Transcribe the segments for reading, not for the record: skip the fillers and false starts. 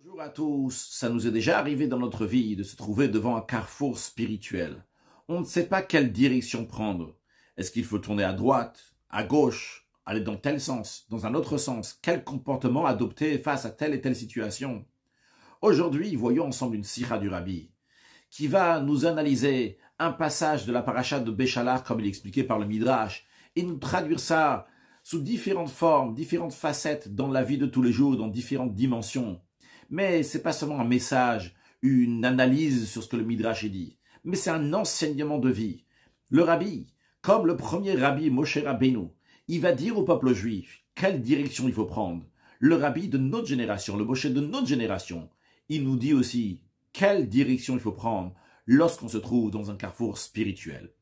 Bonjour à tous, ça nous est déjà arrivé dans notre vie de se trouver devant un carrefour spirituel. On ne sait pas quelle direction prendre. Est-ce qu'il faut tourner à droite, à gauche, aller dans tel sens, dans un autre sens? Quel comportement adopter face à telle et telle situation? Aujourd'hui, voyons ensemble une sira du Rabbi qui va nous analyser un passage de la paracha de Béchalach comme il est expliqué par le Midrash et nous traduire ça sous différentes formes, différentes facettes dans la vie de tous les jours, dans différentes dimensions. Mais c'est pas seulement un message, une analyse sur ce que le Midrash est dit, mais c'est un enseignement de vie. Le Rabbi, comme le premier Rabbi Moshe Rabbeinu, il va dire au peuple juif quelle direction il faut prendre. Le Rabbi de notre génération, le Moshe de notre génération, il nous dit aussi quelle direction il faut prendre lorsqu'on se trouve dans un carrefour spirituel.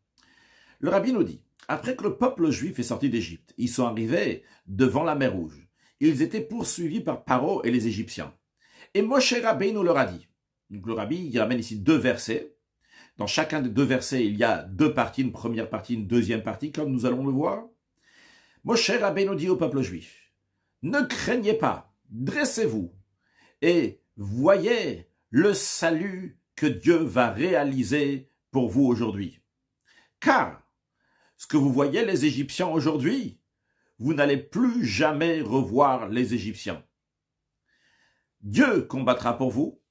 Le Rabbi nous dit, après que le peuple juif est sorti d'Égypte, ils sont arrivés devant la mer Rouge. Ils étaient poursuivis par Paro et les Égyptiens. Et Moshe Rabbeinu leur a dit. Donc le Rabbi, il ramène ici deux versets. Dans chacun des deux versets, il y a deux parties, une première partie, une deuxième partie, comme nous allons le voir. Moshe Rabbeinu dit au peuple juif, ne craignez pas, dressez-vous et voyez le salut que Dieu va réaliser pour vous aujourd'hui. Car ce que vous voyez les Égyptiens aujourd'hui, vous n'allez plus jamais revoir les Égyptiens. Dieu combattra pour vous,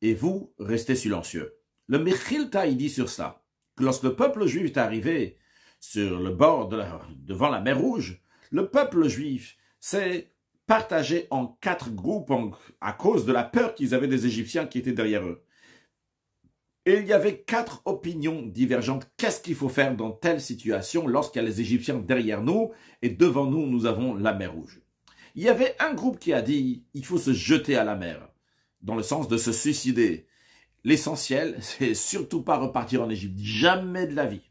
et vous restez silencieux. Le Mechilta, il dit sur ça, que lorsque le peuple juif est arrivé sur le bord devant la mer Rouge, le peuple juif s'est partagé en quatre groupes à cause de la peur qu'ils avaient des Égyptiens qui étaient derrière eux. Et il y avait quatre opinions divergentes. Qu'est-ce qu'il faut faire dans telle situation lorsqu'il y a les Égyptiens derrière nous et devant nous, nous avons la mer Rouge? Il y avait un groupe qui a dit il faut se jeter à la mer, dans le sens de se suicider. L'essentiel, c'est surtout pas repartir en Égypte, jamais de la vie.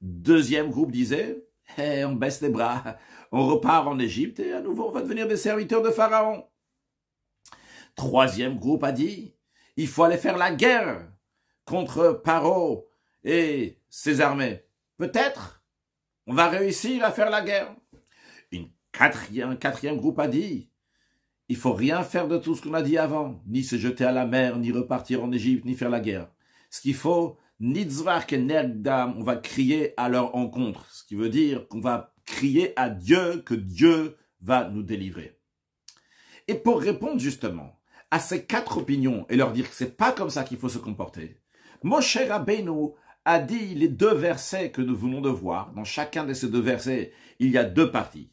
Deuxième groupe disait on baisse les bras, on repart en Égypte et à nouveau on va devenir des serviteurs de Pharaon. Troisième groupe a dit il faut aller faire la guerre contre Paro et ses armées. Peut-être on va réussir à faire la guerre. Un quatrième groupe a dit il faut rien faire de tout ce qu'on a dit avant, ni se jeter à la mer, ni repartir en Égypte, ni faire la guerre. Ce qu'il faut, nitzvach et nergdam, on va crier à leur encontre. Ce qui veut dire qu'on va crier à Dieu, que Dieu va nous délivrer. Et pour répondre justement à ces quatre opinions et leur dire que c'est pas comme ça qu'il faut se comporter, Moshe Rabbeinu a dit les deux versets que nous venons de voir. Dans chacun de ces deux versets, il y a deux parties.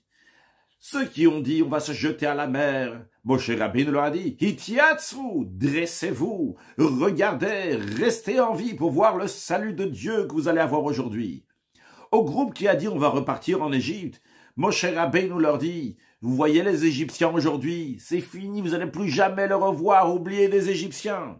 Ceux qui ont dit on va se jeter à la mer, Moshe Rabbeinu leur a dit Hitiatsu, dressez-vous, regardez, restez en vie pour voir le salut de Dieu que vous allez avoir aujourd'hui. Au groupe qui a dit on va repartir en Égypte, Moshe Rabbeinu leur dit vous voyez les Égyptiens aujourd'hui, c'est fini, vous n'allez plus jamais le revoir, oubliez les Égyptiens.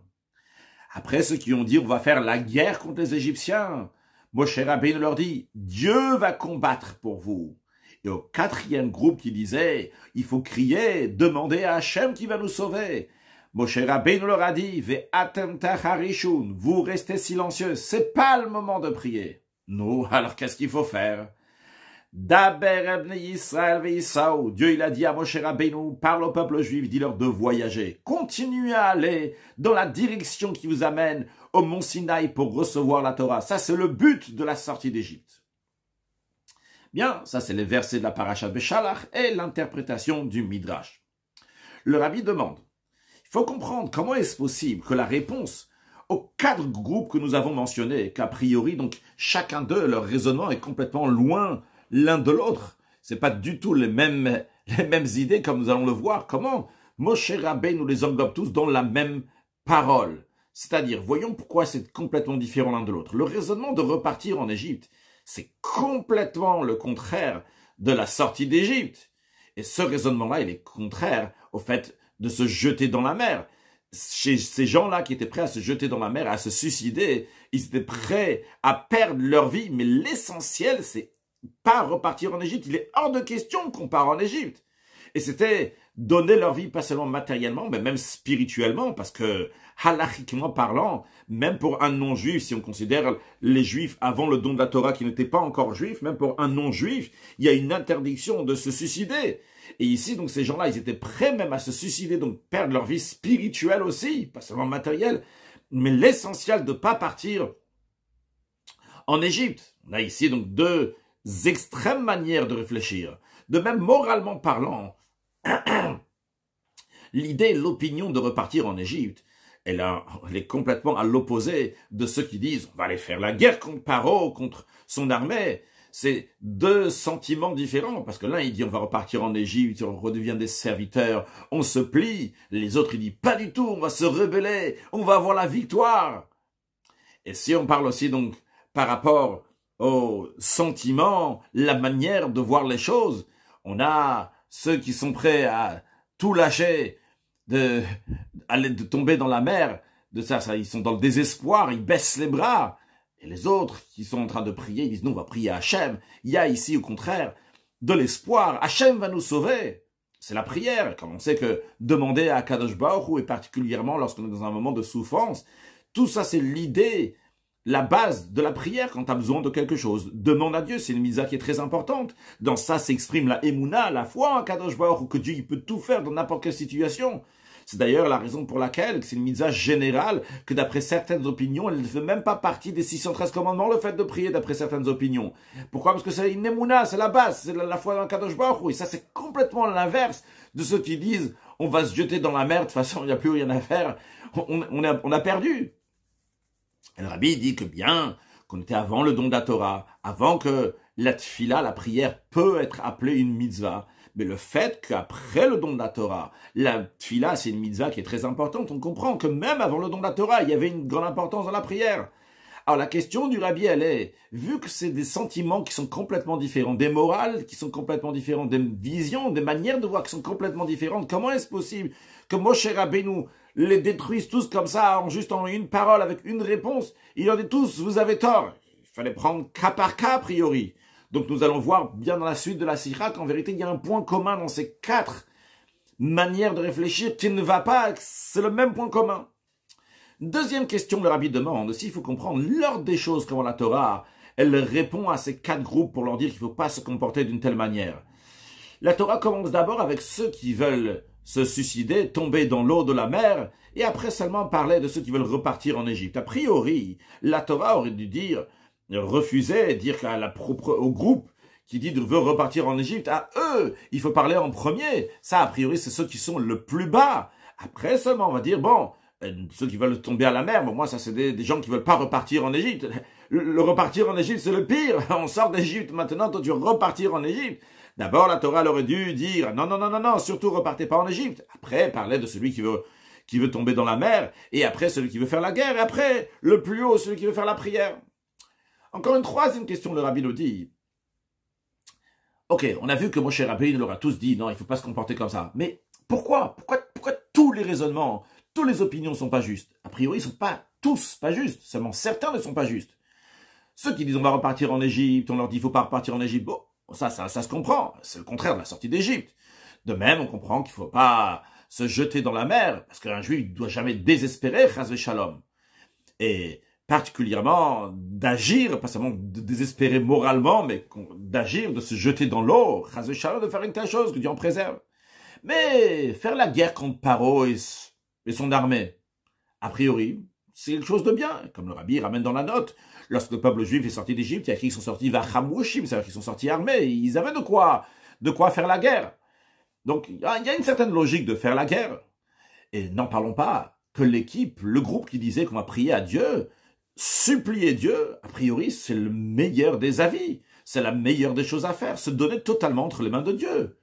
Après ceux qui ont dit on va faire la guerre contre les Égyptiens, Moshe Rabbeinu leur dit Dieu va combattre pour vous. Et au quatrième groupe qui disait, il faut crier, demander à Hachem qui va nous sauver. Moshe Rabbeinu leur a dit, Ve'atem tacharishun, vous restez silencieux, c'est pas le moment de prier. Non, alors qu'est-ce qu'il faut faire? Daber ebne Yisrael ve'Yisraou. Dieu il a dit à Moshe Rabbeinu, parle au peuple juif, dis-leur de voyager. Continuez à aller dans la direction qui vous amène au mont Sinaï pour recevoir la Torah. Ça c'est le but de la sortie d'Égypte. Bien, ça c'est les versets de la paracha Béchalach et l'interprétation du Midrash. Le Rabbi demande, il faut comprendre comment est-ce possible que la réponse aux quatre groupes que nous avons mentionnés, qu'a priori donc chacun d'eux, leur raisonnement est complètement loin l'un de l'autre. C'est pas du tout les mêmes idées comme nous allons le voir. Comment Moshe Rabbeinu nous les englobe tous dans la même parole. C'est-à-dire, voyons pourquoi c'est complètement différent l'un de l'autre. Le raisonnement de repartir en Égypte, c'est complètement le contraire de la sortie d'Égypte. Et ce raisonnement-là, il est contraire au fait de se jeter dans la mer. Chez ces gens-là qui étaient prêts à se jeter dans la mer, à se suicider, ils étaient prêts à perdre leur vie. Mais l'essentiel, c'est pas repartir en Égypte. Il est hors de question qu'on part en Égypte. Et c'était donner leur vie, pas seulement matériellement, mais même spirituellement, parce que, halachiquement parlant, même pour un non-juif, si on considère les juifs avant le don de la Torah qui n'étaient pas encore juifs, même pour un non-juif, il y a une interdiction de se suicider. Et ici, donc, ces gens-là, ils étaient prêts même à se suicider, donc perdre leur vie spirituelle aussi, pas seulement matérielle, mais l'essentiel de ne pas partir en Égypte. On a ici donc deux extrêmes manières de réfléchir. De même, moralement parlant, l'idée, l'opinion de repartir en Égypte, elle est complètement à l'opposé de ceux qui disent on va aller faire la guerre contre Paro, contre son armée. C'est deux sentiments différents, parce que l'un il dit on va repartir en Égypte, on redevient des serviteurs, on se plie. Les autres ils disent pas du tout, on va se rebeller, on va avoir la victoire. Et si on parle aussi donc par rapport aux sentiments, la manière de voir les choses, on a ceux qui sont prêts à tout lâcher, de tomber dans la mer, ils sont dans le désespoir, ils baissent les bras. Et les autres qui sont en train de prier, ils disent non, on va prier à Hachem. Il y a ici au contraire de l'espoir. Hachem va nous sauver. C'est la prière. Comme on sait que demander à Kadosh Baruch Hu, et particulièrement lorsqu'on est dans un moment de souffrance, tout ça c'est l'idée, la base de la prière quand tu as besoin de quelque chose. Demande à Dieu, c'est une mitzvah qui est très importante. Dans ça s'exprime la émouna, la foi en Kadosh Baruch Hu, que Dieu il peut tout faire dans n'importe quelle situation. C'est d'ailleurs la raison pour laquelle c'est une mitzvah générale que d'après certaines opinions, elle ne fait même pas partie des 613 commandements, le fait de prier d'après certaines opinions. Pourquoi? Parce que c'est une émouna, c'est la base, c'est la foi dans Kadosh Baruch Hu. Et ça c'est complètement l'inverse de ceux qui disent on va se jeter dans la mer, de toute façon il n'y a plus rien à faire, on a perdu. Et le rabbi dit que bien qu'on était avant le don de la Torah, avant que la tfila, la prière, peut être appelée une mitzvah, mais le fait qu'après le don de la Torah, la tfila, c'est une mitzvah qui est très importante, on comprend que même avant le don de la Torah, il y avait une grande importance dans la prière. Alors la question du rabbi, elle est, vu que c'est des sentiments qui sont complètement différents, des morales qui sont complètement différentes, des visions, des manières de voir qui sont complètement différentes, comment est-ce possible que Moshe Rabbeinu les détruise tous comme ça, juste en une parole, avec une réponse? Il leur dit tous, vous avez tort. Il fallait prendre cas par cas a priori. Donc nous allons voir bien dans la suite de la Sikha qu'en vérité il y a un point commun dans ces quatre manières de réfléchir qui ne va pas, c'est le même point commun. Deuxième question, le rabbi demande aussi, il faut comprendre l'ordre des choses, comment la Torah, elle répond à ces quatre groupes pour leur dire qu'il ne faut pas se comporter d'une telle manière. La Torah commence d'abord avec ceux qui veulent se suicider, tomber dans l'eau de la mer, et après seulement parler de ceux qui veulent repartir en Égypte. A priori, la Torah aurait dû dire, refuser, dire au groupe qui dit de veut repartir en Égypte, à eux, il faut parler en premier. Ça, a priori, c'est ceux qui sont le plus bas. Après seulement, on va dire, bon, ceux qui veulent tomber à la mer, bon, moi, ça, c'est des gens qui veulent pas repartir en Égypte. Le repartir en Égypte, c'est le pire. On sort d'Égypte maintenant, toi, tu veux repartir en Égypte. D'abord, la Torah aurait dû dire, non, surtout repartez pas en Égypte. Après, parler de celui qui veut tomber dans la mer, et après, celui qui veut faire la guerre, et après, le plus haut, celui qui veut faire la prière. Encore une troisième question, le rabbi nous dit. Ok, on a vu que Moshe Rabbeinu leur a tous dit, non, il ne faut pas se comporter comme ça. Mais pourquoi tous les raisonnements, toutes les opinions ne sont pas justes? A priori, ils ne sont pas tous pas justes, seulement certains ne sont pas justes. Ceux qui disent on va repartir en Égypte, on leur dit il ne faut pas repartir en Égypte, bon, ça se comprend, c'est le contraire de la sortie d'Égypte. De même, on comprend qu'il ne faut pas se jeter dans la mer, parce qu'un juif ne doit jamais désespérer, chas v'shalom. Et particulièrement d'agir, pas seulement de désespérer moralement, mais d'agir, de se jeter dans l'eau, chas v'shalom, de faire une telle chose, que Dieu en préserve. Mais faire la guerre contre Paro et son armée, a priori, c'est quelque chose de bien, comme le rabbi ramène dans la note. Lorsque le peuple juif est sorti d'Égypte, il y a qui ils sont sortis vachamouchim, c'est-à-dire qu'ils sont sortis armés, ils avaient de quoi faire la guerre. Donc il y a une certaine logique de faire la guerre. Et n'en parlons pas que l'équipe, le groupe qui disait qu'on va prier à Dieu, supplier Dieu, a priori c'est le meilleur des avis, c'est la meilleure des choses à faire, se donner totalement entre les mains de Dieu.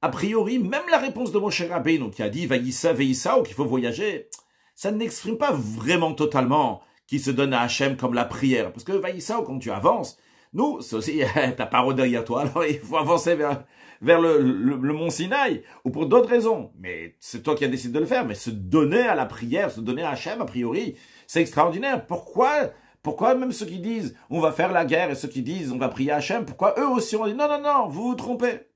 A priori, même la réponse de Moshe Rabbeinu qui a dit Vayissa Veissa ou qu'il faut voyager, ça n'exprime pas vraiment totalement qui se donne à Hachem comme la prière. Parce que Vaïssa, quand tu avances, nous, c'est aussi ta parole derrière toi, alors il faut avancer vers le mont Sinaï, ou pour d'autres raisons. Mais c'est toi qui as décidé de le faire. Mais se donner à la prière, se donner à Hachem, a priori, c'est extraordinaire. Pourquoi même ceux qui disent on va faire la guerre et ceux qui disent on va prier à Hachem, pourquoi eux aussi on dit non, vous vous trompez?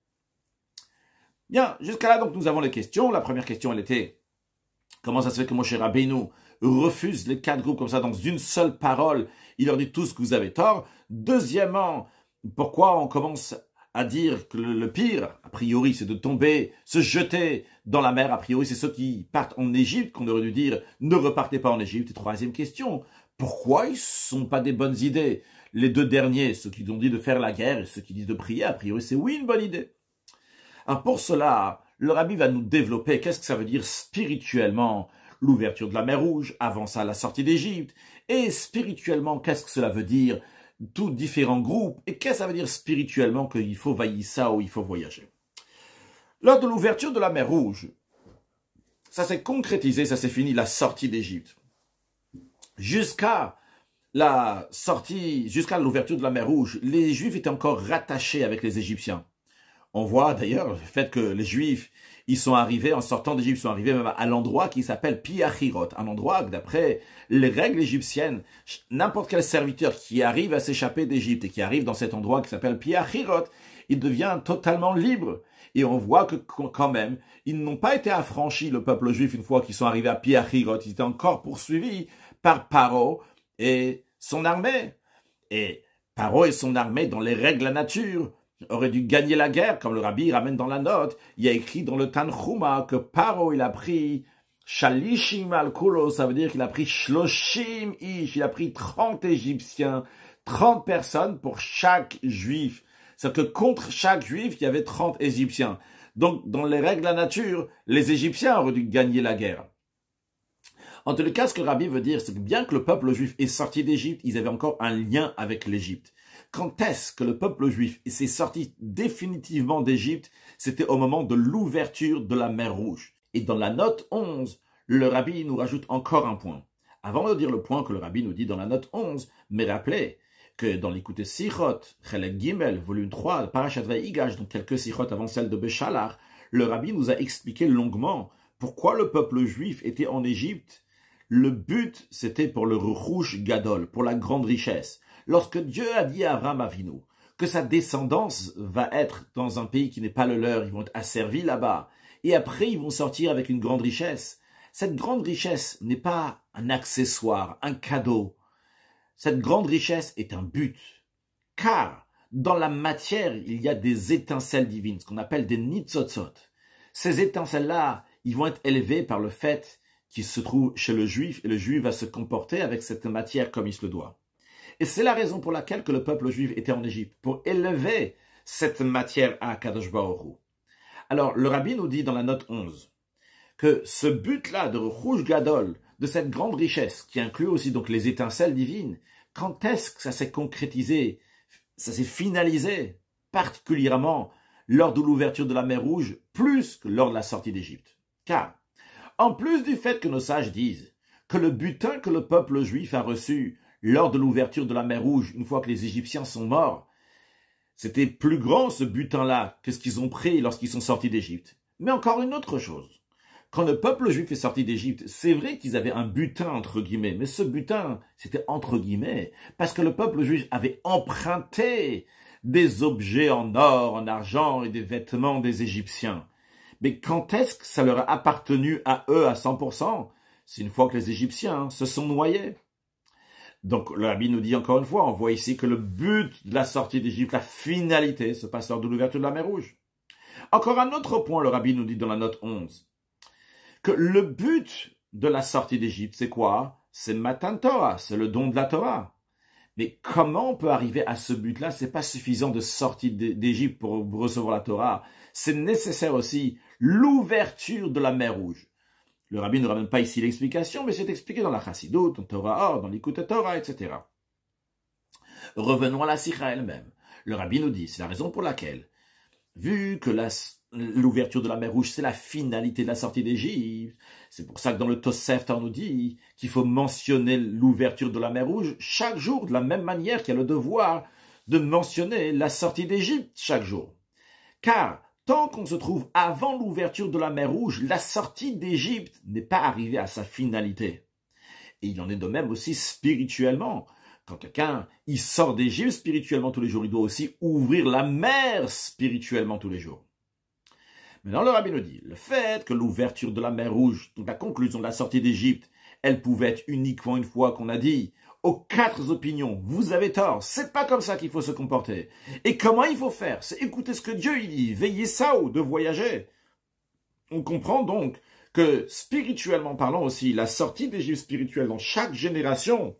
Bien, jusqu'à là, donc nous avons les questions. La première question, elle était comment ça se fait que Moshe Rabbeinu refuse les quatre groupes comme ça dans une seule parole, il leur dit tous que vous avez tort. Deuxièmement, pourquoi on commence à dire que le pire, a priori, c'est de tomber, se jeter dans la mer. A priori, c'est ceux qui partent en Égypte qu'on aurait dû dire ne repartez pas en Égypte. Et troisième question, pourquoi ils ne sont pas des bonnes idées? Les deux derniers, ceux qui ont dit de faire la guerre et ceux qui disent de prier, a priori, c'est oui une bonne idée. Alors pour cela, le rabbi va nous développer qu'est-ce que ça veut dire spirituellement l'ouverture de la mer Rouge, avant ça la sortie d'Égypte, et spirituellement qu'est-ce que cela veut dire tous différents groupes, et qu'est-ce que ça veut dire spirituellement qu'il faut vaïssa ou il faut voyager. Lors de l'ouverture de la mer Rouge, ça s'est concrétisé, ça s'est fini, la sortie d'Égypte. Jusqu'à l'ouverture de la mer Rouge, les Juifs étaient encore rattachés avec les Égyptiens. On voit d'ailleurs le fait que les Juifs, ils sont arrivés, en sortant d'Égypte, ils sont arrivés même à l'endroit qui s'appelle Pi Hahirot, un endroit que d'après les règles égyptiennes, n'importe quel serviteur qui arrive à s'échapper d'Égypte et qui arrive dans cet endroit qui s'appelle Pi Hahirot, il devient totalement libre. Et on voit que quand même, ils n'ont pas été affranchis, le peuple juif, une fois qu'ils sont arrivés à Pi Hahirot, ils étaient encore poursuivis par Paro et son armée. Et Paro et son armée, dans les règles de la nature, aurait dû gagner la guerre, comme le rabbi ramène dans la note. Il y a écrit dans le Tanchuma que Paro, il a pris Shalishim al-Kulo, ça veut dire qu'il a pris Shloshim Ish, il a pris 30 Égyptiens, 30 personnes pour chaque juif. C'est-à-dire que contre chaque juif, il y avait 30 Égyptiens. Donc, dans les règles de la nature, les Égyptiens auraient dû gagner la guerre. En tout cas, ce que le rabbi veut dire, c'est que bien que le peuple juif est sorti d'Égypte, ils avaient encore un lien avec l'Égypte. Quand est-ce que le peuple juif s'est sorti définitivement d'Égypte? C'était au moment de l'ouverture de la mer Rouge. Et dans la note 11, le rabbi nous rajoute encore un point. Avant de dire le point que le rabbi nous dit dans la note 11, mais rappelez que dans l'écoute Sichot, Chelek Gimel, volume 3, Parashat Vayigash, donc quelques Sichot avant celle de Béchalar, le rabbi nous a expliqué longuement pourquoi le peuple juif était en Égypte. Le but, c'était pour le Rouge Gadol, pour la grande richesse. Lorsque Dieu a dit à Abraham Avinu que sa descendance va être dans un pays qui n'est pas le leur, ils vont être asservis là-bas, et après ils vont sortir avec une grande richesse. Cette grande richesse n'est pas un accessoire, un cadeau. Cette grande richesse est un but. Car dans la matière, il y a des étincelles divines, ce qu'on appelle des nitzotzot. Ces étincelles-là, ils vont être élevées par le fait qu'ils se trouvent chez le juif, et le juif va se comporter avec cette matière comme il se le doit. Et c'est la raison pour laquelle que le peuple juif était en Égypte, pour élever cette matière à Kadosh Baruch Hu. Alors, le rabbi nous dit dans la note 11 que ce but-là de Rouge Gadol, de cette grande richesse, qui inclut aussi donc les étincelles divines, quand est-ce que ça s'est concrétisé, ça s'est finalisé, particulièrement lors de l'ouverture de la mer Rouge, plus que lors de la sortie d'Égypte. Car, en plus du fait que nos sages disent que le butin que le peuple juif a reçu lors de l'ouverture de la mer Rouge, une fois que les Égyptiens sont morts, c'était plus grand ce butin-là que ce qu'ils ont pris lorsqu'ils sont sortis d'Égypte. Mais encore une autre chose. Quand le peuple juif est sorti d'Égypte, c'est vrai qu'ils avaient un butin entre guillemets, mais ce butin, c'était entre guillemets, parce que le peuple juif avait emprunté des objets en or, en argent et des vêtements des Égyptiens. Mais quand est-ce que ça leur a appartenu à eux à 100%? C'est une fois que les Égyptiens se sont noyés. Donc le rabbi nous dit encore une fois, on voit ici que le but de la sortie d'Égypte, la finalité, se passe lors de l'ouverture de la mer Rouge. Encore un autre point, le rabbi nous dit dans la note 11, que le but de la sortie d'Égypte, c'est quoi? C'est Matan Torah, c'est le don de la Torah. Mais comment on peut arriver à ce but-là? C'est pas suffisant de sortir d'Égypte pour recevoir la Torah. C'est nécessaire aussi l'ouverture de la mer Rouge. Le rabbi ne ramène pas ici l'explication, mais c'est expliqué dans la Chassidut, dans Torah Or, dans l'Écoute Torah, etc. Revenons à la Sikha elle-même. Le rabbi nous dit, c'est la raison pour laquelle, vu que l'ouverture de la mer Rouge, c'est la finalité de la sortie d'Égypte, c'est pour ça que dans le Tosefta, on nous dit qu'il faut mentionner l'ouverture de la mer Rouge chaque jour, de la même manière qu'il y a le devoir de mentionner la sortie d'Égypte chaque jour. Car, tant qu'on se trouve avant l'ouverture de la mer Rouge, la sortie d'Égypte n'est pas arrivée à sa finalité. Et il en est de même aussi spirituellement. Quand quelqu'un il sort d'Égypte spirituellement tous les jours, il doit aussi ouvrir la mer spirituellement tous les jours. Maintenant, le rabbi nous dit, le fait que l'ouverture de la mer Rouge, donc la conclusion de la sortie d'Égypte, elle pouvait être uniquement une fois qu'on a dit, aux 4 opinions. Vous avez tort. C'est pas comme ça qu'il faut se comporter. Et comment il faut faire? C'est écouter ce que Dieu il dit. Veillez ça ou de voyager. On comprend donc que spirituellement parlant aussi, la sortie d'Égypte spirituelle dans chaque génération,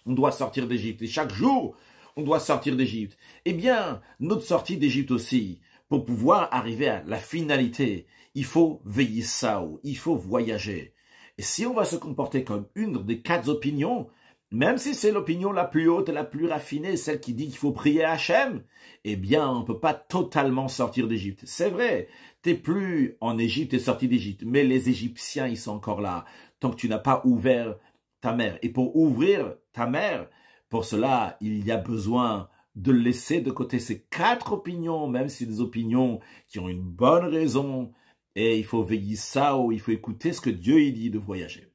on doit sortir d'Égypte. Et chaque jour, on doit sortir d'Égypte. Eh bien, notre sortie d'Égypte aussi, pour pouvoir arriver à la finalité, il faut veiller ça ou il faut voyager. Et si on va se comporter comme une des 4 opinions, même si c'est l'opinion la plus haute et la plus raffinée, celle qui dit qu'il faut prier à Hachem, eh bien, on ne peut pas totalement sortir d'Égypte. C'est vrai, t'es plus en Égypte, t'es sorti d'Égypte, mais les Égyptiens, ils sont encore là, tant que tu n'as pas ouvert ta mer. Et pour ouvrir ta mer, pour cela, il y a besoin de laisser de côté ces 4 opinions, même si des opinions qui ont une bonne raison, et il faut veiller ça ou il faut écouter ce que Dieu il dit de voyager.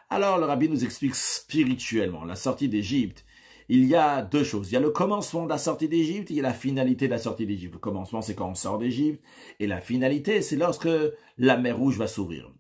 Alors, le rabbi nous explique spirituellement la sortie d'Égypte. Il y a 2 choses. Il y a le commencement de la sortie d'Égypte et il y a la finalité de la sortie d'Égypte. Le commencement, c'est quand on sort d'Égypte. Et la finalité, c'est lorsque la mer Rouge va s'ouvrir.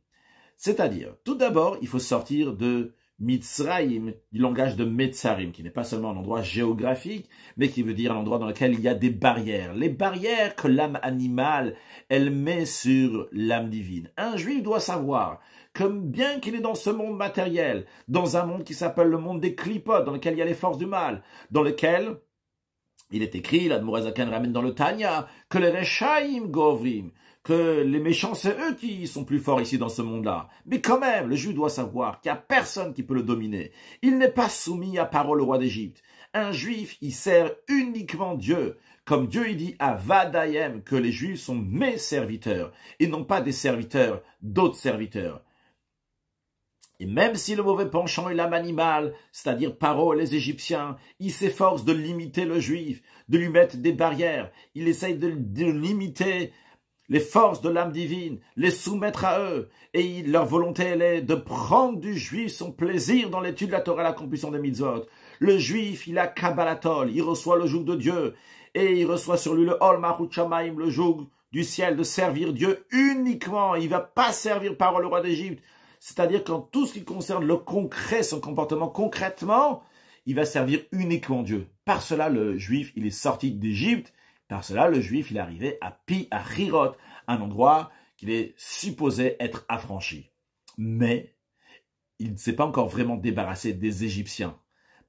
C'est-à-dire, tout d'abord, il faut sortir de Mitzrayim, du langage de Metzarim, qui n'est pas seulement un endroit géographique, mais qui veut dire un endroit dans lequel il y a des barrières. Les barrières que l'âme animale, elle met sur l'âme divine. Un juif doit savoir que bien qu'il est dans ce monde matériel, dans un monde qui s'appelle le monde des clipotes, dans lequel il y a les forces du mal, dans lequel il est écrit, l'Admour HaZaken ramène dans le Tanya, que les Reshaim Govrim, que les méchants, c'est eux qui sont plus forts ici dans ce monde-là. Mais quand même, le juif doit savoir qu'il n'y a personne qui peut le dominer. Il n'est pas soumis à parole au roi d'Égypte. Un juif, il sert uniquement Dieu. Comme Dieu il dit à Vadayem que les juifs sont mes serviteurs et non pas des serviteurs d'autres serviteurs. Et même si le mauvais penchant est l'âme animale, c'est-à-dire Paro et les Égyptiens, il s'efforce de limiter le juif, de lui mettre des barrières. Il essaye de limiter les forces de l'âme divine, les soumettre à eux. Et leur volonté, elle est de prendre du juif son plaisir dans l'étude de la Torah, l'accomplissement des mitzvot. Le juif, il a Kabbalatol, il reçoit le joug de Dieu. Et il reçoit sur lui le Ol Malchut Shamayim, le joug du ciel, de servir Dieu uniquement. Il ne va pas servir par le roi d'Égypte. C'est-à-dire qu'en tout ce qui concerne le concret, son comportement concrètement, il va servir uniquement Dieu. Par cela, le juif, il est sorti d'Égypte. Par cela, le juif, il est arrivé à Pi Hahirot, un endroit qu'il est supposé être affranchi. Mais il ne s'est pas encore vraiment débarrassé des Égyptiens.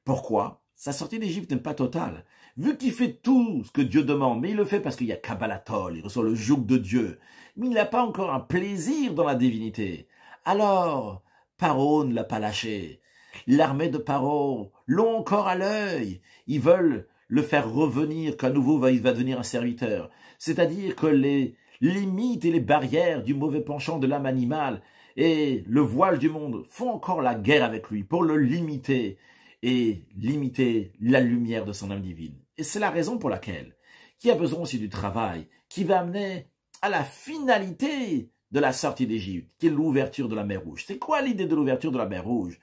Pourquoi? Sa sortie d'Égypte n'est pas totale. Vu qu'il fait tout ce que Dieu demande, mais il le fait parce qu'il y a Kabbalatol, il reçoit le joug de Dieu, mais il n'a pas encore un plaisir dans la divinité. Alors, Paro ne l'a pas lâché. L'armée de Paro l'ont encore à l'œil. Ils veulent le faire revenir, qu'à nouveau il va devenir un serviteur. C'est-à-dire que les limites et les barrières du mauvais penchant de l'âme animale et le voile du monde font encore la guerre avec lui pour le limiter et limiter la lumière de son âme divine. Et c'est la raison pour laquelle il y a besoin aussi du travail qui va amener à la finalité de la sortie d'Égypte, qui est l'ouverture de la mer Rouge. C'est quoi l'idée de l'ouverture de la mer Rouge?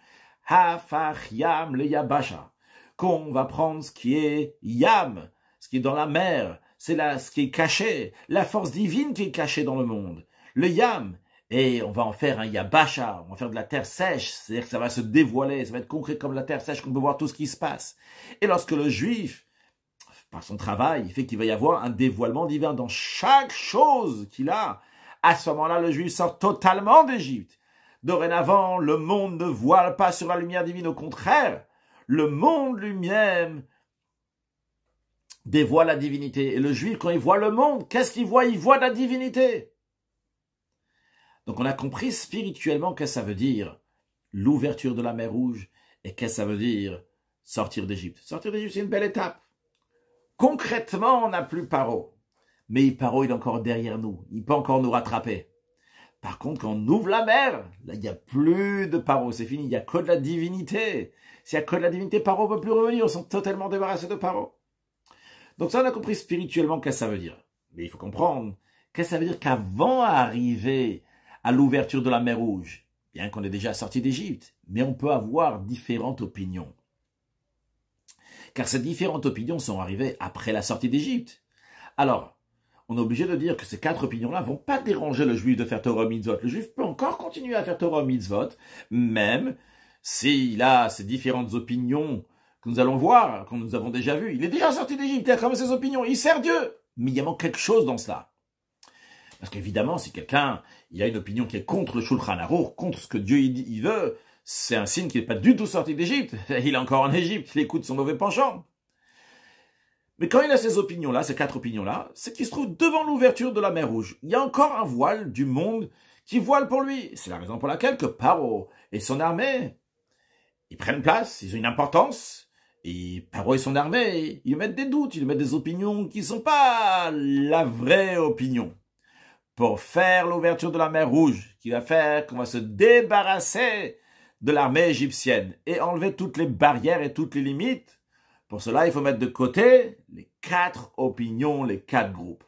Hafach Yam le Yabasha. Qu'on va prendre ce qui est Yam, ce qui est dans la mer, c'est là ce qui est caché, la force divine qui est cachée dans le monde. Le Yam, et on va en faire un Yabasha, on va faire de la terre sèche, c'est-à-dire que ça va se dévoiler, ça va être concret comme la terre sèche, qu'on peut voir tout ce qui se passe. Et lorsque le juif, par son travail, il fait qu'il va y avoir un dévoilement divin dans chaque chose qu'il a, à ce moment-là, le juif sort totalement d'Égypte. Dorénavant, le monde ne voile pas sur la lumière divine, au contraire, le monde lui-même dévoile la divinité. Et le juif, quand il voit le monde, qu'est-ce qu'il voit? Il voit la divinité. Donc on a compris spirituellement qu'est-ce que ça veut dire l'ouverture de la mer Rouge et qu'est-ce que ça veut dire sortir d'Égypte. Sortir d'Égypte, c'est une belle étape. Concrètement, on n'a plus Paro. Mais Paro, il est encore derrière nous. Il peut encore nous rattraper. Par contre, quand on ouvre la mer, là, il n'y a plus de Paro. C'est fini. Il n'y a que de la divinité. S'il n'y a que de la divinité, Paro ne peut plus revenir. Ils sont totalement débarrassés de Paro. Donc ça, on a compris spirituellement qu'est-ce que ça veut dire. Mais il faut comprendre qu'est-ce que ça veut dire qu'avant d'arriver à l'ouverture de la mer Rouge, bien qu'on est déjà sorti d'Égypte, mais on peut avoir différentes opinions. Car ces différentes opinions sont arrivées après la sortie d'Égypte. Alors, on est obligé de dire que ces 4 opinions-là ne vont pas déranger le juif de faire Torah Mitzvot. Le juif peut encore continuer à faire Torah Mitzvot, même s'il a ces différentes opinions que nous allons voir, que nous avons déjà vues, il est déjà sorti d'Égypte, il a travers ses opinions, il sert Dieu. Mais il y a quelque chose dans cela. Parce qu'évidemment, si quelqu'un il a une opinion qui est contre le Shulchan Aruch, contre ce que Dieu il veut, c'est un signe qu'il n'est pas du tout sorti d'Égypte. Il est encore en Égypte, il écoute son mauvais penchant. Mais quand il a ces opinions-là, ces 4 opinions-là, c'est qu'il se trouve devant l'ouverture de la mer Rouge. Il y a encore un voile du monde qui voile pour lui. C'est la raison pour laquelle que Paro et son armée, ils prennent place, ils ont une importance. Et Paro et son armée, ils mettent des doutes, ils mettent des opinions qui ne sont pas la vraie opinion. Pour faire l'ouverture de la mer Rouge, qui va faire qu'on va se débarrasser de l'armée égyptienne et enlever toutes les barrières et toutes les limites. Pour cela, il faut mettre de côté les 4 opinions, les 4 groupes.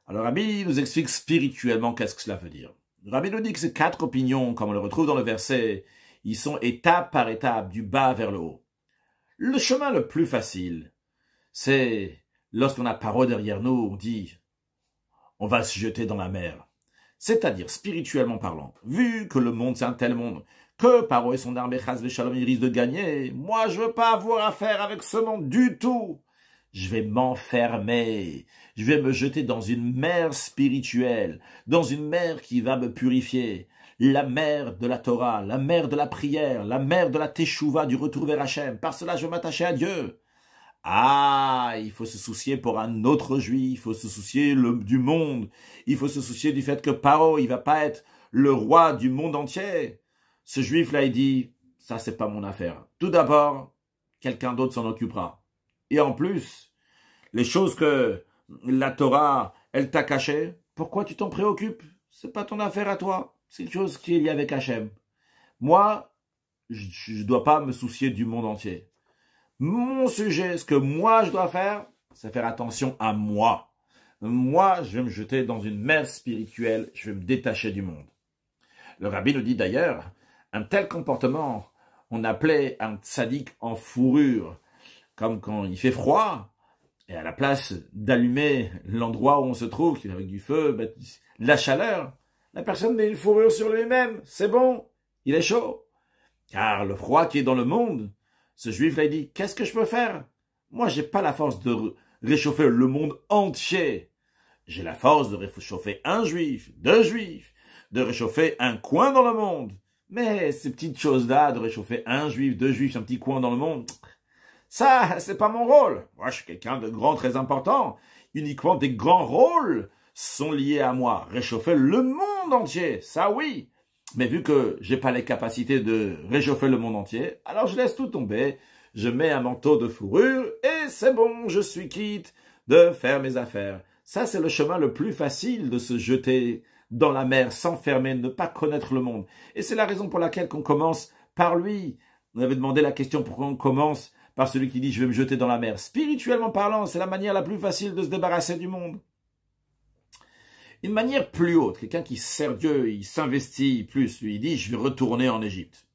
Alors, Rabbi nous explique spirituellement qu'est-ce que cela veut dire. Rabbi nous dit que ces 4 opinions, comme on le retrouve dans le verset, ils sont étape par étape, du bas vers le haut. Le chemin le plus facile, c'est lorsqu'on a Paro derrière nous, on dit on va se jeter dans la mer. C'est-à-dire, spirituellement parlant, vu que le monde c'est un tel monde, que Paro et son armée Chas Veshalom ils risquent de gagner, moi je veux pas avoir affaire avec ce monde du tout. Je vais m'enfermer, je vais me jeter dans une mer spirituelle, dans une mer qui va me purifier, la mer de la Torah, la mer de la prière, la mer de la Teshuvah, du retour vers Hachem. Par cela je vais m'attacher à Dieu. Ah, il faut se soucier pour un autre juif, il faut se soucier du monde, il faut se soucier du fait que Paro, il va pas être le roi du monde entier. Ce juif-là, il dit, ça c'est pas mon affaire. Tout d'abord, quelqu'un d'autre s'en occupera. Et en plus, les choses que la Torah, elle t'a cachées, pourquoi tu t'en préoccupes? C'est pas ton affaire à toi, c'est une chose qui est liée avec Hachem. Moi, je dois pas me soucier du monde entier. Mon sujet, ce que moi je dois faire, c'est faire attention à moi. Moi, je vais me jeter dans une mer spirituelle, je vais me détacher du monde. Le rabbi nous dit d'ailleurs, un tel comportement, on appelait un tzaddik en fourrure, comme quand il fait froid, et à la place d'allumer l'endroit où on se trouve, avec du feu, de la chaleur, la personne met une fourrure sur lui-même, c'est bon, il est chaud. Car le froid qui est dans le monde, ce juif-là, il dit, qu'est-ce que je peux faire? Moi, j'ai pas la force de réchauffer le monde entier. J'ai la force de réchauffer un juif, 2 juifs, de réchauffer un coin dans le monde. Mais ces petites choses-là, de réchauffer un juif, 2 juifs, un petit coin dans le monde, ça, c'est pas mon rôle. Moi, je suis quelqu'un de grand, très important. Uniquement des grands rôles sont liés à moi. Réchauffer le monde entier, ça oui. Mais vu que j'ai pas les capacités de réchauffer le monde entier, alors je laisse tout tomber, je mets un manteau de fourrure et c'est bon, je suis quitte de faire mes affaires. Ça, c'est le chemin le plus facile de se jeter dans la mer, s'enfermer, ne pas connaître le monde. Et c'est la raison pour laquelle qu'on commence par lui. On avait demandé la question pourquoi on commence par celui qui dit je vais me jeter dans la mer. Spirituellement parlant, c'est la manière la plus facile de se débarrasser du monde. Une manière plus haute, quelqu'un qui sert Dieu, il s'investit plus, lui, il dit, je vais retourner en Égypte.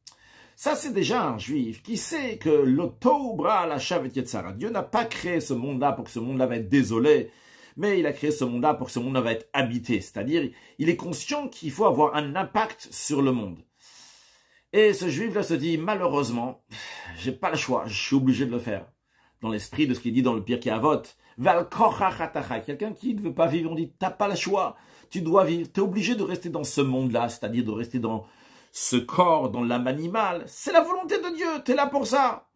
Ça, c'est déjà un juif qui sait que l'Otobra, la Shavet Yetzara, Dieu n'a pas créé ce monde-là pour que ce monde-là va être désolé, mais il a créé ce monde-là pour que ce monde-là va être habité. C'est-à-dire, il est conscient qu'il faut avoir un impact sur le monde. Et ce juif-là se dit, malheureusement, j'ai pas le choix, je suis obligé de le faire. Dans l'esprit de ce qu'il dit dans le Pirkei Avot, quelqu'un qui ne veut pas vivre, on dit, t'as pas le choix, tu dois vivre, t'es obligé de rester dans ce monde-là, c'est-à-dire de rester dans ce corps, dans l'âme animale, c'est la volonté de Dieu, t'es là pour ça.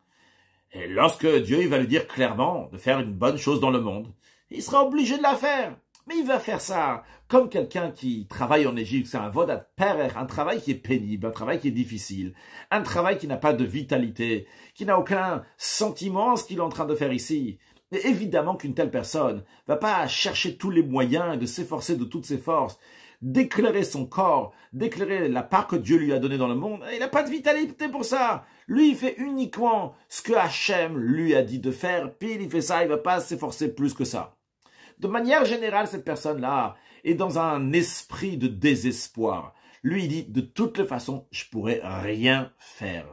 Et lorsque Dieu, il va lui dire clairement de faire une bonne chose dans le monde, il sera obligé de la faire. Mais il va faire ça comme quelqu'un qui travaille en Égypte, c'est un vodat perer, un travail qui est pénible, un travail qui est difficile, un travail qui n'a pas de vitalité, qui n'a aucun sentiment ce qu'il est en train de faire ici. Et évidemment qu'une telle personne va pas chercher tous les moyens et de s'efforcer de toutes ses forces, d'éclairer son corps, d'éclairer la part que Dieu lui a donnée dans le monde. Il n'a pas de vitalité pour ça. Lui, il fait uniquement ce que Hachem lui a dit de faire, puis il fait ça, il va pas s'efforcer plus que ça. De manière générale, cette personne-là est dans un esprit de désespoir. Lui, il dit, de toutes les façons, je pourrais rien faire.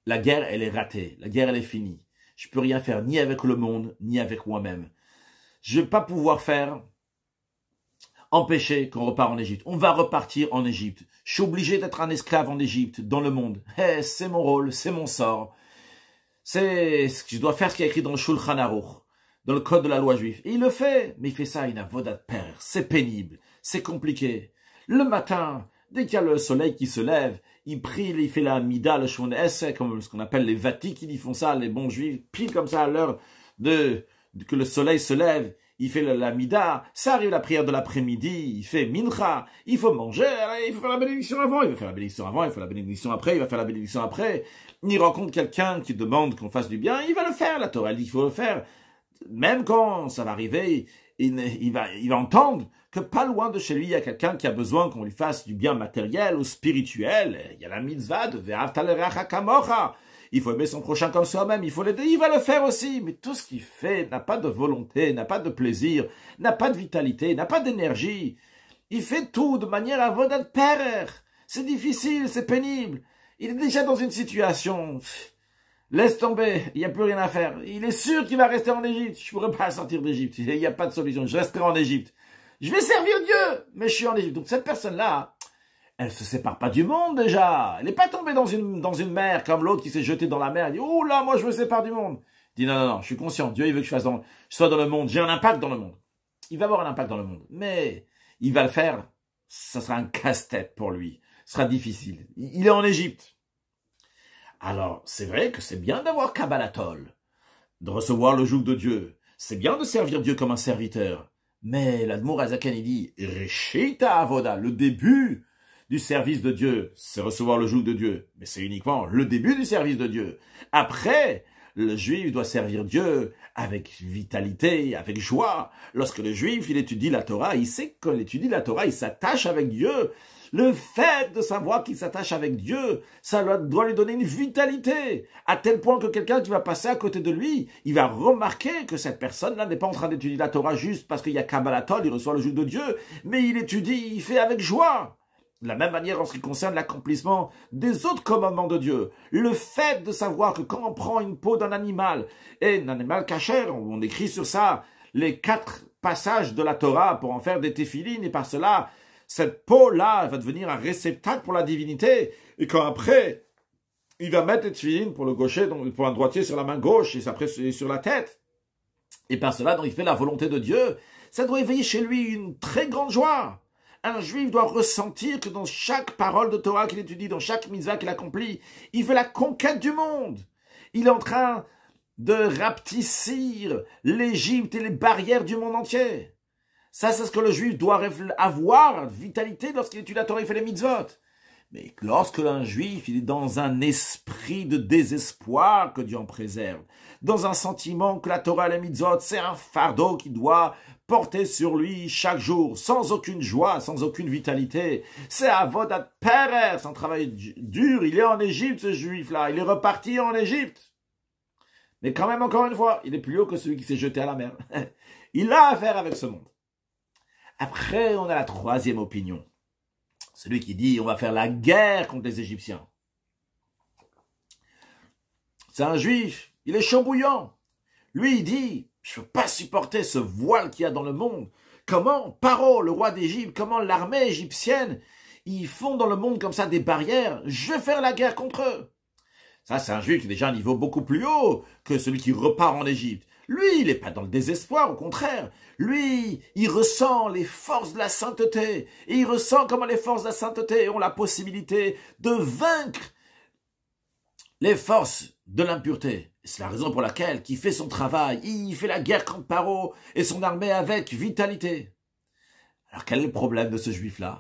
La guerre, elle est ratée. La guerre, elle est finie. Je peux rien faire ni avec le monde, ni avec moi-même. Je vais pas pouvoir faire empêcher qu'on repart en Égypte. On va repartir en Égypte. Je suis obligé d'être un esclave en Égypte, dans le monde. C'est mon rôle, c'est mon sort. C'est ce que je dois faire, ce qui est écrit dans le Shulchan Aruch, dans le code de la loi juive. Et il le fait, mais il fait ça, il a vodat père. C'est pénible, c'est compliqué. Le matin, dès qu'il y a le soleil qui se lève, il prie, il fait la mida, le shmon esrei, comme ce qu'on appelle les vatis, qui font ça, les bons juifs, pile comme ça à l'heure que le soleil se lève. Il fait la mida, ça arrive la prière de l'après-midi, il fait mincha, il faut manger, il faut faire la bénédiction avant, il va faire la bénédiction avant, il fait la bénédiction après, il va faire la bénédiction après. Il rencontre quelqu'un qui demande qu'on fasse du bien, il va le faire, la Torah dit qu'il faut le faire. Même quand ça va arriver, il va entendre que pas loin de chez lui, il y a quelqu'un qui a besoin qu'on lui fasse du bien matériel ou spirituel. Il y a la mitzvah de ve'ahavta l'orecha kamocha. Il faut aimer son prochain comme soi-même, il faut l'aider, il va le faire aussi. Mais tout ce qu'il fait n'a pas de volonté, n'a pas de plaisir, n'a pas de vitalité, n'a pas d'énergie. Il fait tout de manière avodat perer. C'est difficile, c'est pénible. Il est déjà dans une situation. Laisse tomber, il n'y a plus rien à faire. Il est sûr qu'il va rester en Égypte. Je ne pourrais pas sortir d'Égypte, il n'y a pas de solution. Je resterai en Égypte. Je vais servir Dieu, mais je suis en Égypte. Donc cette personne-là, elle se sépare pas du monde déjà. Elle n'est pas tombée dans une mer comme l'autre qui s'est jeté dans la mer. Elle dit, oh là, moi je me sépare du monde. Il dit, non, je suis conscient. Dieu, il veut que je sois dans le monde. J'ai un impact dans le monde. Il va avoir un impact dans le monde. Mais il va le faire. Ça sera un casse-tête pour lui. Ce sera difficile. Il est en Égypte. Alors, c'est vrai que c'est bien d'avoir Kabbalatol, de recevoir le joug de Dieu. C'est bien de servir Dieu comme un serviteur. Mais l'Admour Azaken, il dit, Reshita Avoda, le début du service de Dieu, c'est recevoir le joug de Dieu. Mais c'est uniquement le début du service de Dieu. Après, le juif doit servir Dieu avec vitalité, avec joie. Lorsque le juif, il étudie la Torah, il sait que quand il étudie la Torah, il s'attache avec Dieu. Le fait de savoir qu'il s'attache avec Dieu, ça doit lui donner une vitalité, à tel point que quelqu'un qui va passer à côté de lui, il va remarquer que cette personne-là n'est pas en train d'étudier la Torah juste parce qu'il y a Kabbalatol, il reçoit le joug de Dieu, mais il étudie, il fait avec joie. De la même manière en ce qui concerne l'accomplissement des autres commandements de Dieu. Le fait de savoir que quand on prend une peau d'un animal, et un animal cachère, on écrit sur ça les 4 passages de la Torah pour en faire des téphilines, et par cela, cette peau-là va devenir un réceptacle pour la divinité, et quand après, il va mettre les téphilines pour le gaucher, donc pour un droitier sur la main gauche, et après sur la tête, et par cela, donc, il fait la volonté de Dieu, ça doit éveiller chez lui une très grande joie. Un juif doit ressentir que dans chaque parole de Torah qu'il étudie, dans chaque mitzvah qu'il accomplit, il fait la conquête du monde. Il est en train de rapetissir l'Égypte et les barrières du monde entier. Ça, c'est ce que le juif doit avoir, vitalité, lorsqu'il étudie la Torah, il fait les mitzvot. Mais lorsque un juif, il est dans un esprit de désespoir, que Dieu en préserve, dans un sentiment que la Torah et les mitzvot, c'est un fardeau qu'il doit porter sur lui chaque jour, sans aucune joie, sans aucune vitalité. C'est avodat perer, c'est un travail dur. Il est en Égypte, ce juif-là. Il est reparti en Égypte. Mais quand même, encore une fois, il est plus haut que celui qui s'est jeté à la mer. Il a affaire avec ce monde. Après, on a la troisième opinion. Celui qui dit, on va faire la guerre contre les Égyptiens. C'est un juif, il est chaud bouillant. Lui, il dit, je ne peux pas supporter ce voile qu'il y a dans le monde. Comment Paro, le roi d'Égypte, comment l'armée égyptienne, ils font dans le monde comme ça des barrières. Je vais faire la guerre contre eux. Ça, c'est un juif qui est déjà à un niveau beaucoup plus haut que celui qui repart en Égypte. Lui, il n'est pas dans le désespoir, au contraire. Lui, il ressent les forces de la sainteté. Et il ressent comment les forces de la sainteté ont la possibilité de vaincre les forces de l'impureté. C'est la raison pour laquelle il fait son travail. Il fait la guerre contre Paro et son armée avec vitalité. Alors, quel est le problème de ce juif-là?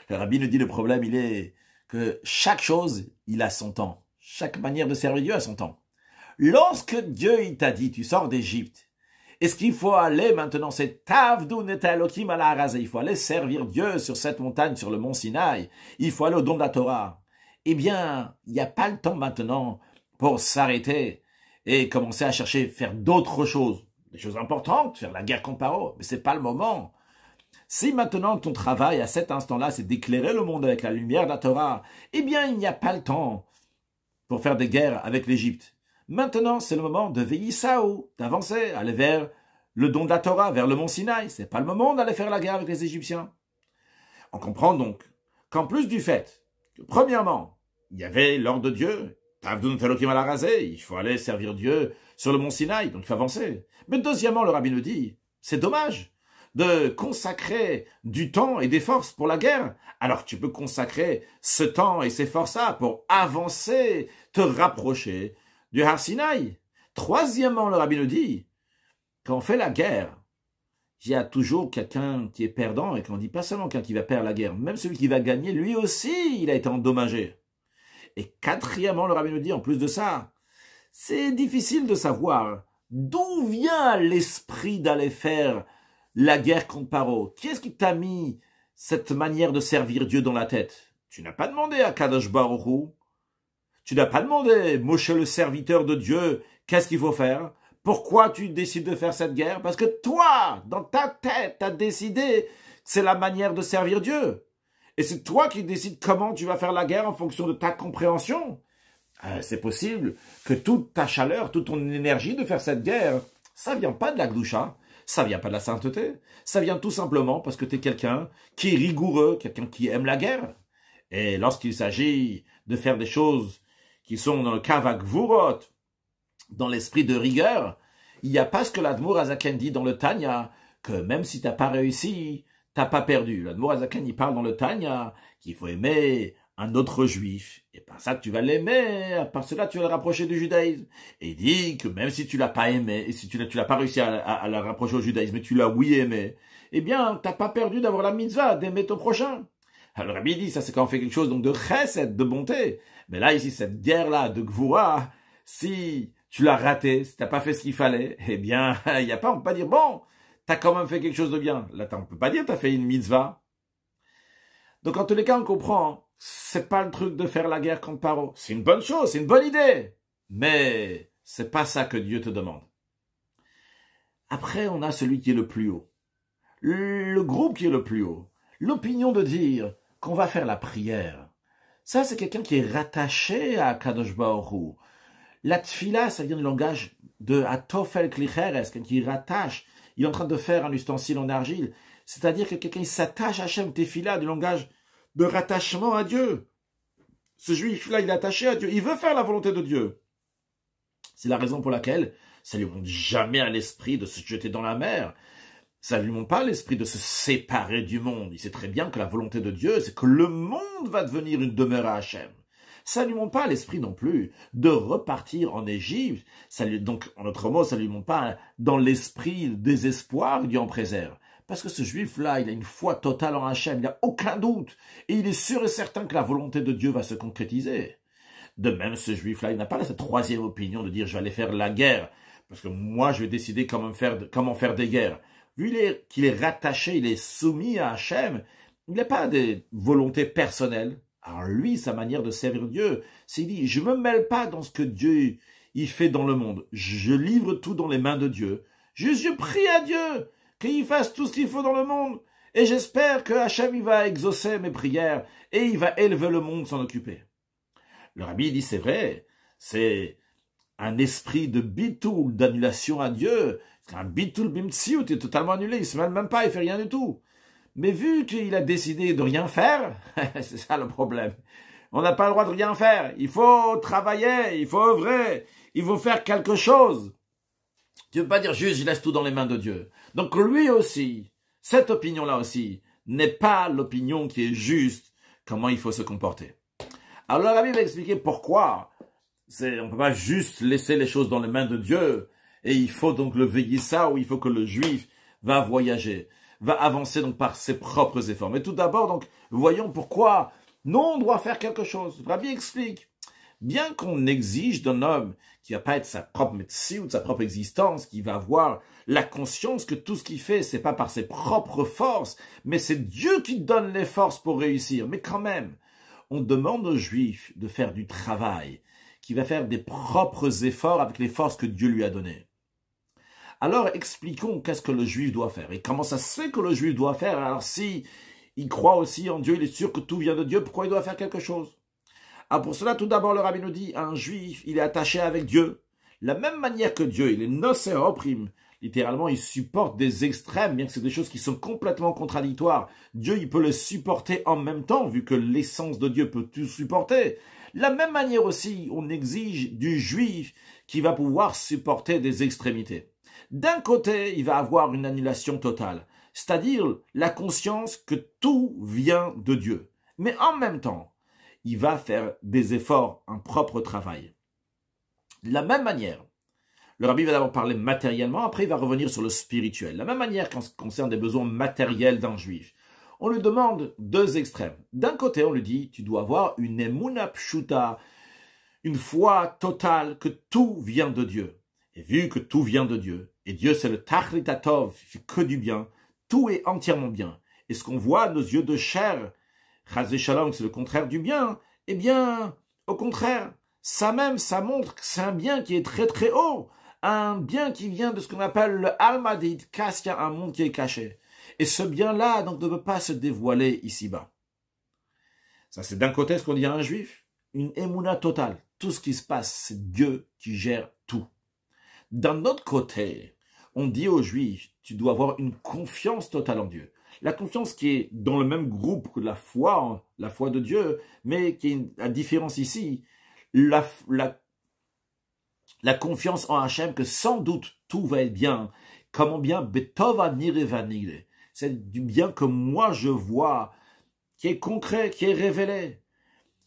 Le rabbi nous dit le problème, il est que chaque chose, il a son temps. Chaque manière de servir Dieu a son temps. Lorsque Dieu il t'a dit, tu sors d'Égypte, est-ce qu'il faut aller maintenant, c'est Tavdou Neta Elohim ala Haraze, il faut aller servir Dieu sur cette montagne, sur le mont Sinaï, il faut aller au don de la Torah. Eh bien, il n'y a pas le temps maintenant pour s'arrêter et commencer à chercher, faire d'autres choses, des choses importantes, faire la guerre contre Paro, mais c'est pas le moment. Si maintenant ton travail à cet instant-là, c'est d'éclairer le monde avec la lumière de la Torah, eh bien, il n'y a pas le temps pour faire des guerres avec l'Égypte. Maintenant, c'est le moment de veiller Saou, d'avancer, aller vers le don de la Torah vers le mont Sinaï. C'est pas le moment d'aller faire la guerre avec les Égyptiens. On comprend donc qu'en plus du fait que, premièrement, il y avait l'ordre de Dieu, il faut aller servir Dieu sur le mont Sinaï, donc il faut avancer. Mais deuxièmement, le rabbi nous dit, c'est dommage de consacrer du temps et des forces pour la guerre, alors que tu peux consacrer ce temps et ces forces-là pour avancer, te rapprocher du Har Sinaï. Troisièmement, le rabbi nous dit, quand on fait la guerre, il y a toujours quelqu'un qui est perdant, et qu'on dit pas seulement quelqu'un qui va perdre la guerre, même celui qui va gagner, lui aussi, il a été endommagé. Et quatrièmement, le rabbi nous dit, en plus de ça, c'est difficile de savoir d'où vient l'esprit d'aller faire la guerre contre Paro. Qui est-ce qui t'a mis cette manière de servir Dieu dans la tête? Tu n'as pas demandé à Kadosh Baruch Hu. Tu n'as pas demandé, Moshe le serviteur de Dieu, qu'est-ce qu'il faut faire? Pourquoi tu décides de faire cette guerre? Parce que toi, dans ta tête, tu as décidé que c'est la manière de servir Dieu. Et c'est toi qui décides comment tu vas faire la guerre en fonction de ta compréhension. C'est possible que toute ta chaleur, toute ton énergie de faire cette guerre, ça vient pas de la Gdusha, ça vient pas de la sainteté, ça vient tout simplement parce que tu es quelqu'un qui est rigoureux, quelqu'un qui aime la guerre. Et lorsqu'il s'agit de faire des choses qui sont dans le Kavak Gvurot, dans l'esprit de rigueur, il n'y a pas ce que l'Admour Azaken dit dans le Tanya, que même si tu n'as pas réussi, tu n'as pas perdu. L'Admour Azaken, il parle dans le Tanya qu'il faut aimer un autre juif. Et par ça, tu vas l'aimer, par cela, tu vas le rapprocher du judaïsme. Et il dit que même si tu l'as pas aimé, et si tu l'as pas réussi à le rapprocher au judaïsme, mais tu l'as oui aimé, eh bien, tu n'as pas perdu d'avoir la mitzvah, d'aimer ton prochain. Alors, le Rabbi dit, ça c'est quand on fait quelque chose donc de chesed, de bonté. Mais là, ici, cette guerre-là, de Gvura, si tu l'as raté, si t'as pas fait ce qu'il fallait, eh bien, il y a pas, on peut pas dire, bon, t'as quand même fait quelque chose de bien. Là, on peut pas dire, t'as fait une mitzvah. Donc, en tous les cas, on comprend, c'est pas le truc de faire la guerre contre Paro. C'est une bonne chose, c'est une bonne idée. Mais, c'est pas ça que Dieu te demande. Après, on a celui qui est le plus haut. Le groupe qui est le plus haut. L'opinion de dire qu'on va faire la prière. Ça, c'est quelqu'un qui est rattaché à Kadosh Baruch Hu. La tfila, ça vient du langage de Atofel Klicheres, quelqu'un qui rattache. Il est en train de faire un ustensile en argile. C'est-à-dire que quelqu'un s'attache à Hachem, tefila, du langage de rattachement à Dieu. Ce juif-là, il est attaché à Dieu. Il veut faire la volonté de Dieu. C'est la raison pour laquelle ça ne lui monte jamais à l'esprit de se jeter dans la mer. Ça ne lui monte pas à l'esprit de se séparer du monde. Il sait très bien que la volonté de Dieu, c'est que le monde va devenir une demeure à Hachem. Ça ne lui monte pas à l'esprit non plus de repartir en Égypte. Donc, en autre mot, ça ne lui monte pas dans l'esprit le désespoir, Dieu en préserve. Parce que ce juif-là, il a une foi totale en Hachem, il n'y a aucun doute. Et il est sûr et certain que la volonté de Dieu va se concrétiser. De même, ce juif-là, il n'a pas cette troisième opinion de dire « je vais aller faire la guerre, parce que moi, je vais décider comment faire des guerres ». Vu qu'il est rattaché, il est soumis à Hachem, il n'a pas des volontés personnelles. Alors lui, sa manière de servir Dieu, c'est qu'il dit, je me mêle pas dans ce que Dieu il fait dans le monde. Je livre tout dans les mains de Dieu. Je prie à Dieu qu'il fasse tout ce qu'il faut dans le monde. Et j'espère que Hachem, il va exaucer mes prières et il va élever le monde, s'en occuper. Le rabbi dit, c'est vrai, c'est un esprit de bitoul, d'annulation à Dieu. Un bitoul bimtsiut, il est totalement annulé, il se mêle même pas, il fait rien du tout. Mais vu qu'il a décidé de rien faire, c'est ça le problème. On n'a pas le droit de rien faire. Il faut travailler, il faut œuvrer, il faut faire quelque chose. Tu ne veux pas dire juste, je laisse tout dans les mains de Dieu. Donc lui aussi, cette opinion-là aussi, n'est pas l'opinion qui est juste, comment il faut se comporter. Alors le rabbi va expliquer pourquoi on ne peut pas juste laisser les choses dans les mains de Dieu, et il faut donc le veiller ça, ou il faut que le juif va voyager, va avancer donc par ses propres efforts. Mais tout d'abord, donc, voyons pourquoi non, on doit faire quelque chose. Le rabbi explique, bien qu'on exige d'un homme qui va pas être sa propre médecine ou de sa propre existence, qui va avoir la conscience que tout ce qu'il fait, c'est pas par ses propres forces, mais c'est Dieu qui donne les forces pour réussir. Mais quand même, on demande aux Juifs de faire du travail, qui va faire des propres efforts avec les forces que Dieu lui a données. Alors expliquons qu'est-ce que le Juif doit faire et comment ça se fait que le Juif doit faire. Alors si il croit aussi en Dieu, il est sûr que tout vient de Dieu, pourquoi il doit faire quelque chose? Alors pour cela, tout d'abord, le rabbi nous dit, un Juif, il est attaché avec Dieu. La même manière que Dieu, il est nocé oprim, littéralement, il supporte des extrêmes, bien que c'est des choses qui sont complètement contradictoires. Dieu, il peut le supporter en même temps, vu que l'essence de Dieu peut tout supporter. De la même manière aussi, on exige du juif qui va pouvoir supporter des extrémités. D'un côté, il va avoir une annulation totale, c'est-à-dire la conscience que tout vient de Dieu. Mais en même temps, il va faire des efforts, un propre travail. De la même manière, le rabbi va d'abord parler matériellement, après il va revenir sur le spirituel. De la même manière qu'en ce qui concerne des besoins matériels d'un juif, on lui demande deux extrêmes. D'un côté, on lui dit, tu dois avoir une emuna pshuta, une foi totale que tout vient de Dieu. Et vu que tout vient de Dieu, et Dieu c'est le tachlitatov, il fait que du bien, tout est entièrement bien. Et ce qu'on voit à nos yeux de chair, chas v'shalom, c'est le contraire du bien, eh bien, au contraire, ça même, ça montre que c'est un bien qui est très très haut, un bien qui vient de ce qu'on appelle le almadid, qu'il y a un monde qui est caché. Et ce bien-là, donc, ne peut pas se dévoiler ici-bas. Ça, c'est d'un côté ce qu'on dit à un juif, une émouna totale. Tout ce qui se passe, c'est Dieu qui gère tout. D'un autre côté, on dit aux juifs, tu dois avoir une confiance totale en Dieu. La confiance qui est dans le même groupe que la foi de Dieu, mais qui est la différence ici, la confiance en Hachem que sans doute tout va être bien. Comment bien, betova nirevanile. C'est du bien que moi je vois, qui est concret, qui est révélé.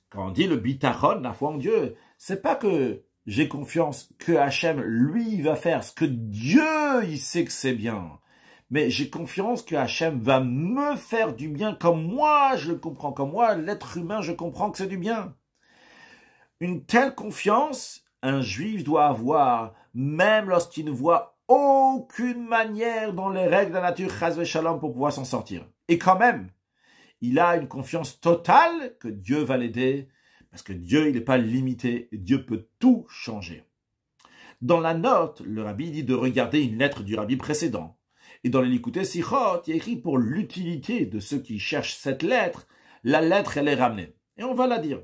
Quand on dit le bitachon, la foi en Dieu, c'est pas que j'ai confiance que Hachem, lui, va faire ce que Dieu, il sait que c'est bien. Mais j'ai confiance que Hachem va me faire du bien comme moi je le comprends, comme moi, l'être humain, je comprends que c'est du bien. Une telle confiance, un juif doit avoir, même lorsqu'il ne voit aucune manière dans les règles de la nature, chas v'shalom, pour pouvoir s'en sortir. Et quand même, il a une confiance totale que Dieu va l'aider, parce que Dieu, il n'est pas limité, Dieu peut tout changer. Dans la note, le rabbi dit de regarder une lettre du rabbi précédent. Et dans les Likutei Sichot, il y a écrit pour l'utilité de ceux qui cherchent cette lettre, la lettre, elle est ramenée. Et on va la dire.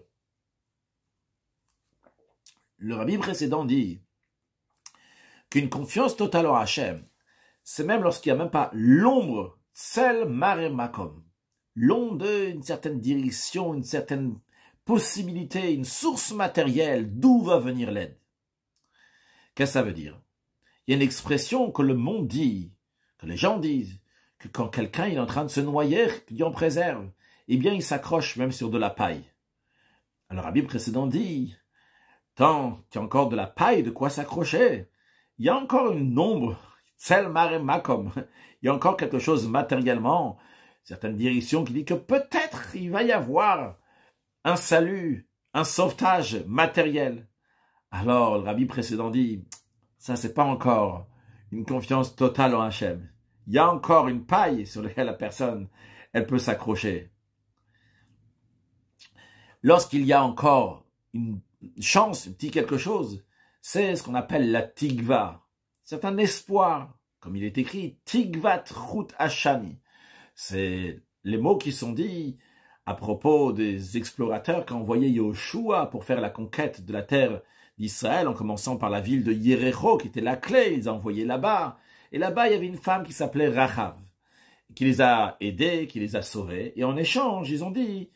Le rabbi précédent dit qu'une confiance totale en Hachem, c'est même lorsqu'il n'y a même pas l'ombre, tsel mare makom, l'ombre d'une certaine direction, une certaine possibilité, une source matérielle, d'où va venir l'aide. Qu'est-ce que ça veut dire? Il y a une expression que le monde dit, que les gens disent, que quand quelqu'un est en train de se noyer, que Dieu en préserve, eh bien il s'accroche même sur de la paille. Alors le rabbi précédent dit, tant qu'il y a encore de la paille, de quoi s'accrocher, il y a encore une ombre, tsel mare makom, il y a encore quelque chose matériellement, certaines directions qui dit que peut-être il va y avoir un salut, un sauvetage matériel. Alors, le rabbi précédent dit, ça c'est pas encore une confiance totale en Hachem. Il y a encore une paille sur laquelle la personne, elle peut s'accrocher. Lorsqu'il y a encore une chance, un petit quelque chose, c'est ce qu'on appelle la tigva. C'est un espoir, comme il est écrit, tigvat chut hashani. C'est les mots qui sont dits à propos des explorateurs qui ont envoyé Yoshua pour faire la conquête de la terre d'Israël, en commençant par la ville de Yericho, qui était la clé, ils ont envoyé là-bas. Et là-bas, il y avait une femme qui s'appelait Rachav, qui les a aidés, qui les a sauvés. Et en échange, ils ont dit,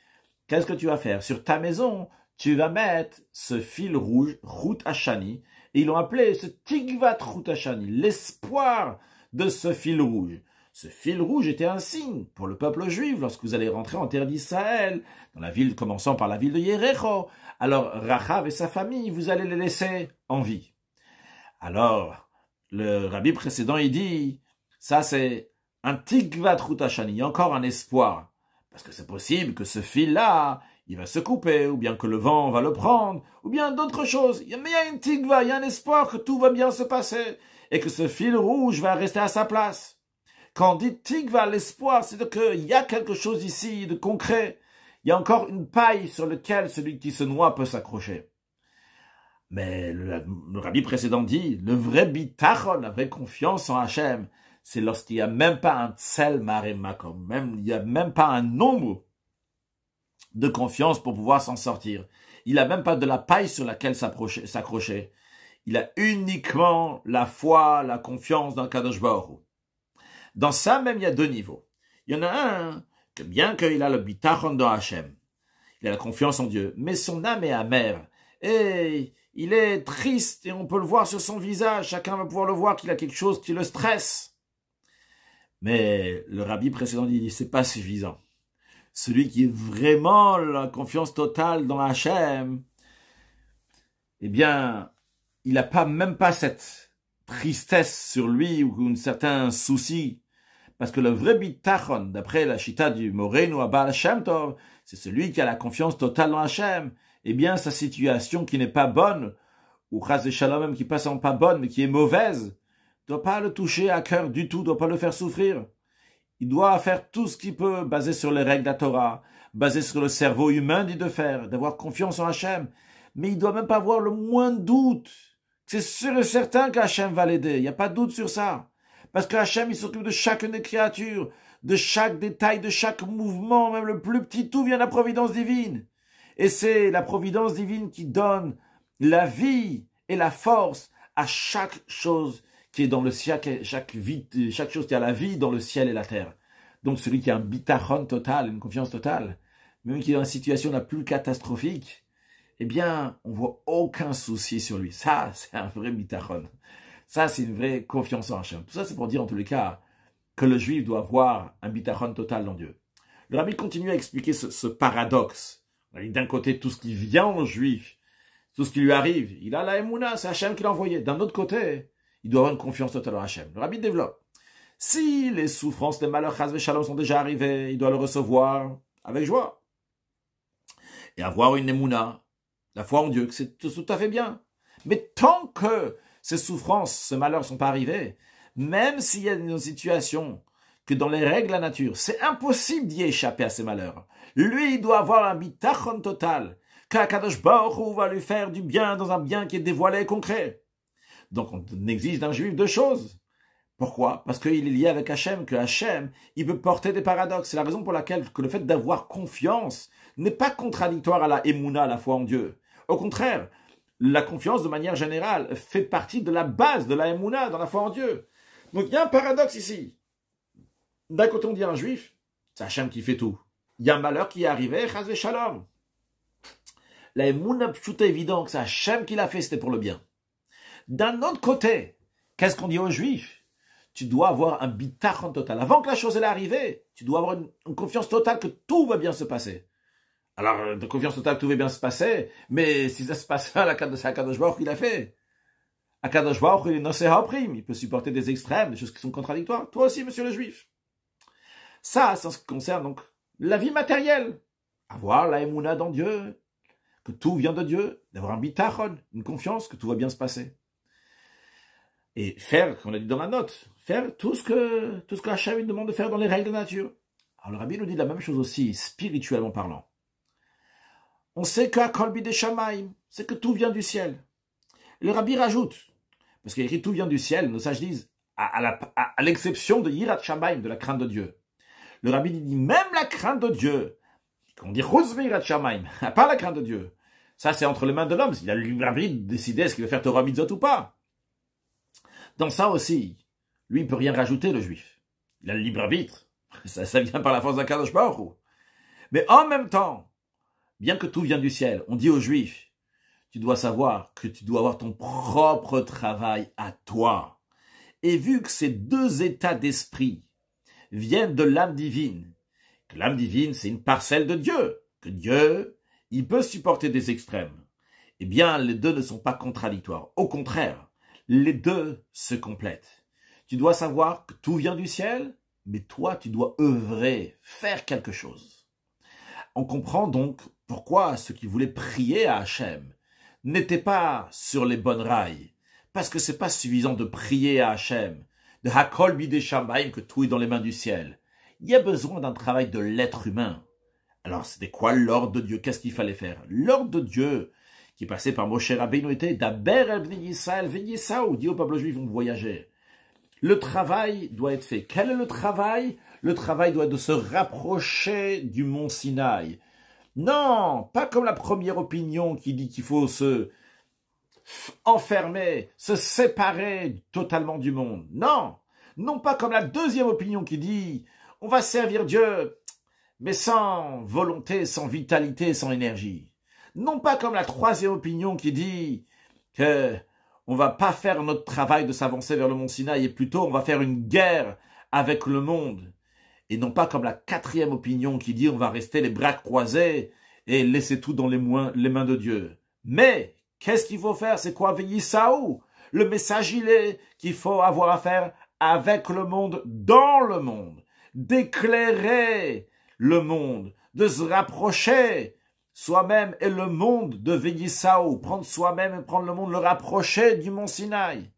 qu'est-ce que tu vas faire? Sur ta maison, tu vas mettre ce fil rouge, Chut Hashani, et ils l'ont appelé ce Tigvat Chut Hashani, l'espoir de ce fil rouge. Ce fil rouge était un signe pour le peuple juif lorsque vous allez rentrer en terre d'Israël, dans la ville, commençant par la ville de Yericho. Alors, Rachav et sa famille, vous allez les laisser en vie. Alors, le rabbi précédent, il dit, ça c'est un Tigvat Chut Hashani, il y a encore un espoir. Parce que c'est possible que ce fil-là, il va se couper, ou bien que le vent va le prendre, ou bien d'autres choses. Mais il y a une tigva, il y a un espoir que tout va bien se passer, et que ce fil rouge va rester à sa place. Quand on dit tigva, l'espoir, c'est qu'il y a quelque chose ici de concret. Il y a encore une paille sur laquelle celui qui se noie peut s'accrocher. Mais le rabbi précédent dit, le vrai bitachon, la vraie confiance en Hachem, c'est lorsqu'il n'y a même pas un tsel mare makom, même il n'y a même pas un nombre de confiance pour pouvoir s'en sortir. Il n'a même pas de la paille sur laquelle s'accrocher. il a uniquement la foi, la confiance dans Kadosh Baruch Hu. Dans ça même, il y a deux niveaux. Il y en a un, que bien qu'il a le bitachon dans Hachem, il a la confiance en Dieu, mais son âme est amère, et il est triste, et on peut le voir sur son visage, chacun va pouvoir le voir qu'il a quelque chose qui le stresse. Mais le rabbi précédent dit, c'est pas suffisant. Celui qui est vraiment la confiance totale dans Hachem, eh bien, il n'a pas, même pas cette tristesse sur lui ou un certain souci. Parce que le vrai bitachon, d'après la chita du Moreno à Baal Shem Tov, c'est celui qui a la confiance totale dans Hachem. Eh bien, sa situation qui n'est pas bonne, ou chas de shalom même qui passe en pas bonne, mais qui est mauvaise, ne doit pas le toucher à cœur du tout, ne doit pas le faire souffrir. Il doit faire tout ce qu'il peut, basé sur les règles de la Torah, basé sur le cerveau humain dit de faire, d'avoir confiance en Hachem. Mais il ne doit même pas avoir le moindre doute. C'est sûr et certain qu'Hachem va l'aider, il n'y a pas de doute sur ça. Parce que Hachem, il s'occupe de chacune des créatures, de chaque détail, de chaque mouvement, même le plus petit, tout vient de la providence divine. Et c'est la providence divine qui donne la vie et la force à chaque chose qui est dans le ciel, chaque chose qui a la vie dans le ciel et la terre. Donc celui qui a un bitachon total, une confiance totale, même qui est dans la situation la plus catastrophique, eh bien, on voit aucun souci sur lui. Ça, c'est un vrai bitachon. Ça, c'est une vraie confiance en Hachem. Tout ça, c'est pour dire en tous les cas que le juif doit avoir un bitachon total dans Dieu. Le rabbi continue à expliquer ce paradoxe. D'un côté, tout ce qui vient au juif, tout ce qui lui arrive, il a la émouna, c'est Hachem qui l'a envoyé. D'un autre côté, il doit avoir une confiance totale en Hachem. Le rabbi développe. Si les souffrances, les malheurs, chas v'shalom sont déjà arrivés, il doit le recevoir avec joie. Et avoir une émouna, la foi en Dieu, que c'est tout à fait bien. Mais tant que ces souffrances, ces malheurs ne sont pas arrivés, même s'il y a une situation que dans les règles de la nature, c'est impossible d'y échapper à ces malheurs. Lui, il doit avoir un bitachon total, qu'Akadosh Baruch Hu va lui faire du bien dans un bien qui est dévoilé et concret. Donc, on exige d'un juif deux choses. Pourquoi? Parce qu'il est lié avec Hachem, que Hachem, il peut porter des paradoxes. C'est la raison pour laquelle que le fait d'avoir confiance n'est pas contradictoire à la émouna, à la foi en Dieu. Au contraire, la confiance, de manière générale, fait partie de la base de la émouna, dans la foi en Dieu. Donc, il y a un paradoxe ici. D'un côté, on dit à un juif, c'est Hachem qui fait tout. Il y a un malheur qui est arrivé, chas v'shalom. La émouna tout est évident que c'est Hachem qui l'a fait, c'était pour le bien. D'un autre côté, qu'est-ce qu'on dit aux juifs? Tu dois avoir un bitachon total. Avant que la chose elle est arrivée, tu dois avoir une confiance totale que tout va bien se passer. Alors, de confiance totale que tout va bien se passer, mais si ça se passe là, c'est Akadosh Baruch Hu qui l'a fait. Akadosh Baruch Hu, il est nocé ha'oprim, il peut supporter des extrêmes, des choses qui sont contradictoires. Toi aussi, monsieur le juif. Ça, c'est en ce qui concerne donc la vie matérielle. Avoir la émouna dans Dieu, que tout vient de Dieu, d'avoir un bitachon, une confiance que tout va bien se passer. Et faire, comme on a dit dans la note, faire tout ce que Hachem demande de faire dans les règles de nature. Alors le rabbi nous dit la même chose aussi, spirituellement parlant. On sait qu'à Kolbi des Shamaim, c'est que tout vient du ciel. Et le rabbi rajoute, parce qu'il y a écrit tout vient du ciel, nos sages disent, à l'exception de Yirat Shamaim, de la crainte de Dieu. Le rabbi dit, même la crainte de Dieu, on dit Chutz Yirat Shamaim, à part la crainte de Dieu. Ça, c'est entre les mains de l'homme. Il a le libre arbitre de décider est-ce qu'il veut faire Torah Mitzvot ou pas. Dans ça aussi, lui, il ne peut rien rajouter, le juif. Il a le libre arbitre. Ça vient par la force d'Akadosh Baruch Hu. Mais en même temps, bien que tout vient du ciel, on dit aux juifs, tu dois savoir que tu dois avoir ton propre travail à toi. Et vu que ces deux états d'esprit viennent de l'âme divine, que l'âme divine, c'est une parcelle de Dieu, que Dieu, il peut supporter des extrêmes, eh bien, les deux ne sont pas contradictoires. Au contraire, les deux se complètent. Tu dois savoir que tout vient du ciel, mais toi, tu dois œuvrer, faire quelque chose. On comprend donc pourquoi ceux qui voulaient prier à Hachem n'étaient pas sur les bonnes rails. Parce que c'est pas suffisant de prier à Hachem, de Hakol Bidei Shamayim, que tout est dans les mains du ciel. Il y a besoin d'un travail de l'être humain. Alors, c'était quoi l'ordre de Dieu? Qu'est-ce qu'il fallait faire? L'ordre de Dieu, qui passait par Moshe Rabbeinu, était d'Aber el Bnei Yisraël ve'Yisaou, dit au peuple juif, vont voyager. Le travail doit être fait. Quel est le travail? Le travail doit être de se rapprocher du mont Sinaï. Non, pas comme la première opinion qui dit qu'il faut se enfermer, se séparer totalement du monde. Non, non pas comme la deuxième opinion qui dit on va servir Dieu, mais sans volonté, sans vitalité, sans énergie. Non pas comme la troisième opinion qui dit que on va pas faire notre travail de s'avancer vers le mont Sinaï et plutôt on va faire une guerre avec le monde. Et non pas comme la quatrième opinion qui dit on va rester les bras croisés et laisser tout dans les mains de Dieu. Mais qu'est-ce qu'il faut faire? C'est quoi veiller Saou? Le message il est qu'il faut avoir affaire avec le monde, dans le monde, d'éclairer le monde, de se rapprocher soi-même et le monde de veiller Saou, prendre soi-même et prendre le monde, le rapprocher du mont Sinaï.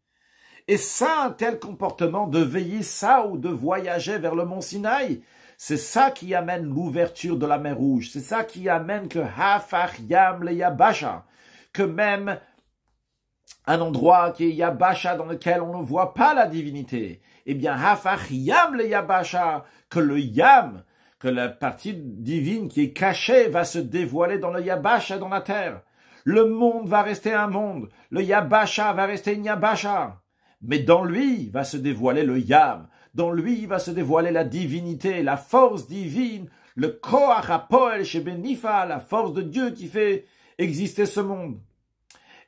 Et ça, un tel comportement de veiller Saou, de voyager vers le mont Sinaï, c'est ça qui amène l'ouverture de la mer Rouge, c'est ça qui amène que Hafach Yam le Yabasha, que même un endroit qui est Yabasha dans lequel on ne voit pas la divinité, eh bien Hafach Yam le Yabasha, que le Yam, que la partie divine qui est cachée va se dévoiler dans le Yabasha, dans la terre. Le monde va rester un monde, le Yabasha va rester une Yabasha. Mais dans lui va se dévoiler le Yam, dans lui va se dévoiler la divinité, la force divine, le Koach HaPoel Shebenifa, la force de Dieu qui fait exister ce monde.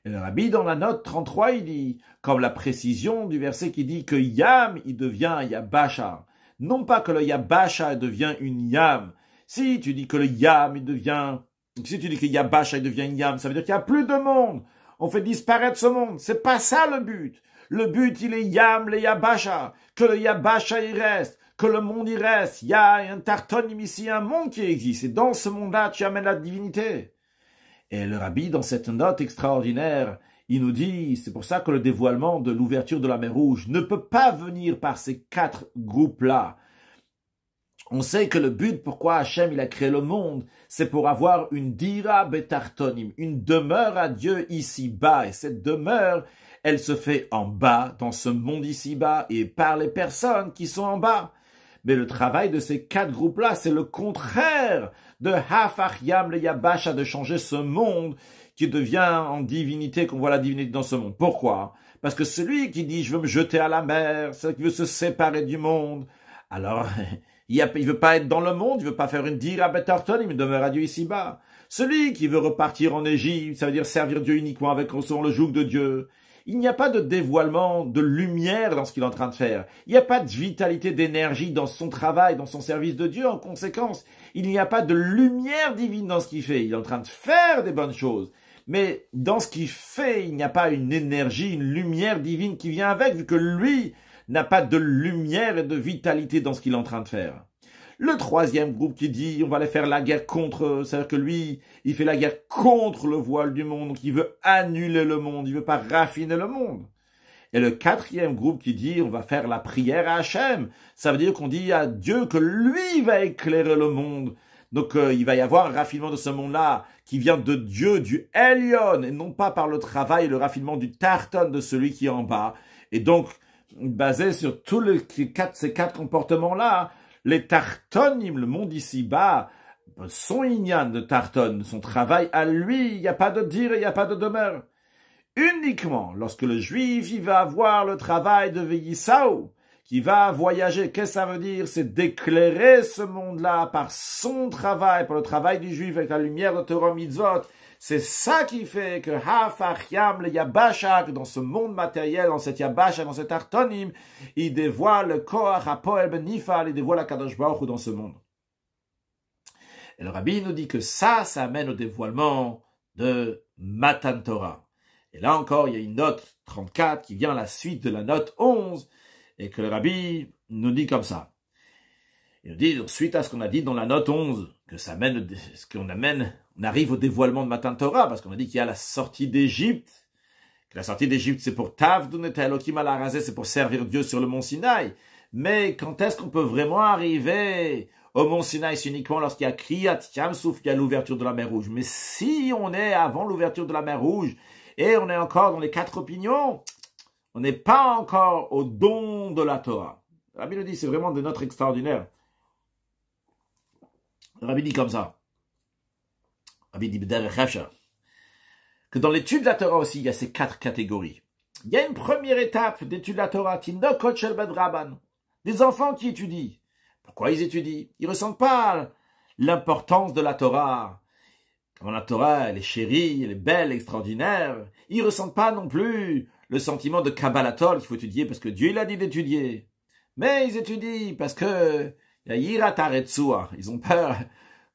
Et le Rabbi dans la note 33, il dit, comme la précision du verset qui dit que Yam, il devient Yabasha. Non pas que le Yabasha devient une Yam. Si tu dis que le Yam, si tu dis que Yabasha devient une Yam, ça veut dire qu'il n'y a plus de monde. On fait disparaître ce monde. C'est pas ça le but. Le but, il est Yam, le Yabasha. Que le Yabasha, il reste. Que le monde, il reste. Il y a un tartonim ici, un monde qui existe. Et dans ce monde-là, tu amènes la divinité. Et le Rabbi, dans cette note extraordinaire, il nous dit, c'est pour ça que le dévoilement de l'ouverture de la mer Rouge ne peut pas venir par ces quatre groupes-là. On sait que le but pourquoi Hachem il a créé le monde, c'est pour avoir une dira betartonim, une demeure à Dieu ici-bas. Et cette demeure, elle se fait en bas, dans ce monde ici-bas, et par les personnes qui sont en bas. Mais le travail de ces quatre groupes-là, c'est le contraire de Hafach Yam le Yabasha, de changer ce monde qui devient en divinité, qu'on voit la divinité dans ce monde. Pourquoi? Parce que celui qui dit « je veux me jeter à la mer », celui qui veut se séparer du monde, alors il veut pas être dans le monde, il veut pas faire une dira betarton, il demeure à Dieu ici-bas. Celui qui veut repartir en Égypte, ça veut dire servir Dieu uniquement avec le joug de Dieu. Il n'y a pas de dévoilement, de lumière dans ce qu'il est en train de faire. Il n'y a pas de vitalité, d'énergie dans son travail, dans son service de Dieu. En conséquence, il n'y a pas de lumière divine dans ce qu'il fait. Il est en train de faire des bonnes choses. Mais dans ce qu'il fait, il n'y a pas une énergie, une lumière divine qui vient avec, vu que lui n'a pas de lumière et de vitalité dans ce qu'il est en train de faire. Le troisième groupe qui dit on va aller faire la guerre contre, c'est-à-dire que lui, il fait la guerre contre le voile du monde, donc il veut annuler le monde, il veut pas raffiner le monde. Et le quatrième groupe qui dit on va faire la prière à Hachem, ça veut dire qu'on dit à Dieu que lui va éclairer le monde. Donc il va y avoir un raffinement de ce monde-là qui vient de Dieu, du Elyon, et non pas par le travail et le raffinement du Tarton de celui qui est en bas. Et donc, basé sur tous ces quatre comportements-là, les Tartonim, le monde ici-bas, son Inyan de Tarton, son travail à lui, il n'y a pas de dire, il n'y a pas de demeure. Uniquement lorsque le Juif, il va avoir le travail de Veïsaou, qui va voyager, qu'est-ce que ça veut dire? C'est d'éclairer ce monde-là par son travail, par le travail du Juif avec la lumière de Torah Mitzvot. C'est ça qui fait que Hafach Yam le Yabasha, que dans ce monde matériel, dans cette Yabasha, dans cet Artonim, il dévoile le Koach HaPoel Benifal, il dévoile la Kadosh Baruch Hu dans ce monde. Et le Rabbi nous dit que ça amène au dévoilement de Matan Torah. Et là encore, il y a une note 34 qui vient à la suite de la note 11, et que le Rabbi nous dit comme ça. Il nous dit, suite à ce qu'on a dit dans la note 11, que ça amène, on arrive au dévoilement de Matan Torah, parce qu'on a dit qu'il y a la sortie d'Égypte, que la sortie d'Égypte c'est pour Tavdun et Elokim al Harazeh, c'est pour servir Dieu sur le mont Sinaï. Mais quand est-ce qu'on peut vraiment arriver au mont Sinaï? C'est uniquement lorsqu'il y a Kriyat Yamsouf, qu'il y a l'ouverture de la mer Rouge. Mais si on est avant l'ouverture de la mer Rouge, et on est encore dans les quatre opinions, on n'est pas encore au don de la Torah. Le Rabbi nous dit, c'est vraiment des notes extraordinaires. Le Rabbi dit comme ça. Le Rabbi dit, que dans l'étude de la Torah aussi, il y a ces 4 catégories. Il y a une première étape d'étude de la Torah, Tinokot Shel Bad Rabban, des enfants qui étudient. Pourquoi ils étudient? Ils ne ressentent pas l'importance de la Torah. Quand la Torah, elle est chérie, elle est belle, extraordinaire. Ils ne ressentent pas non plus le sentiment de Kabbalatol qu'il faut étudier parce que Dieu il a dit d'étudier. Mais ils étudient parce que ils ont peur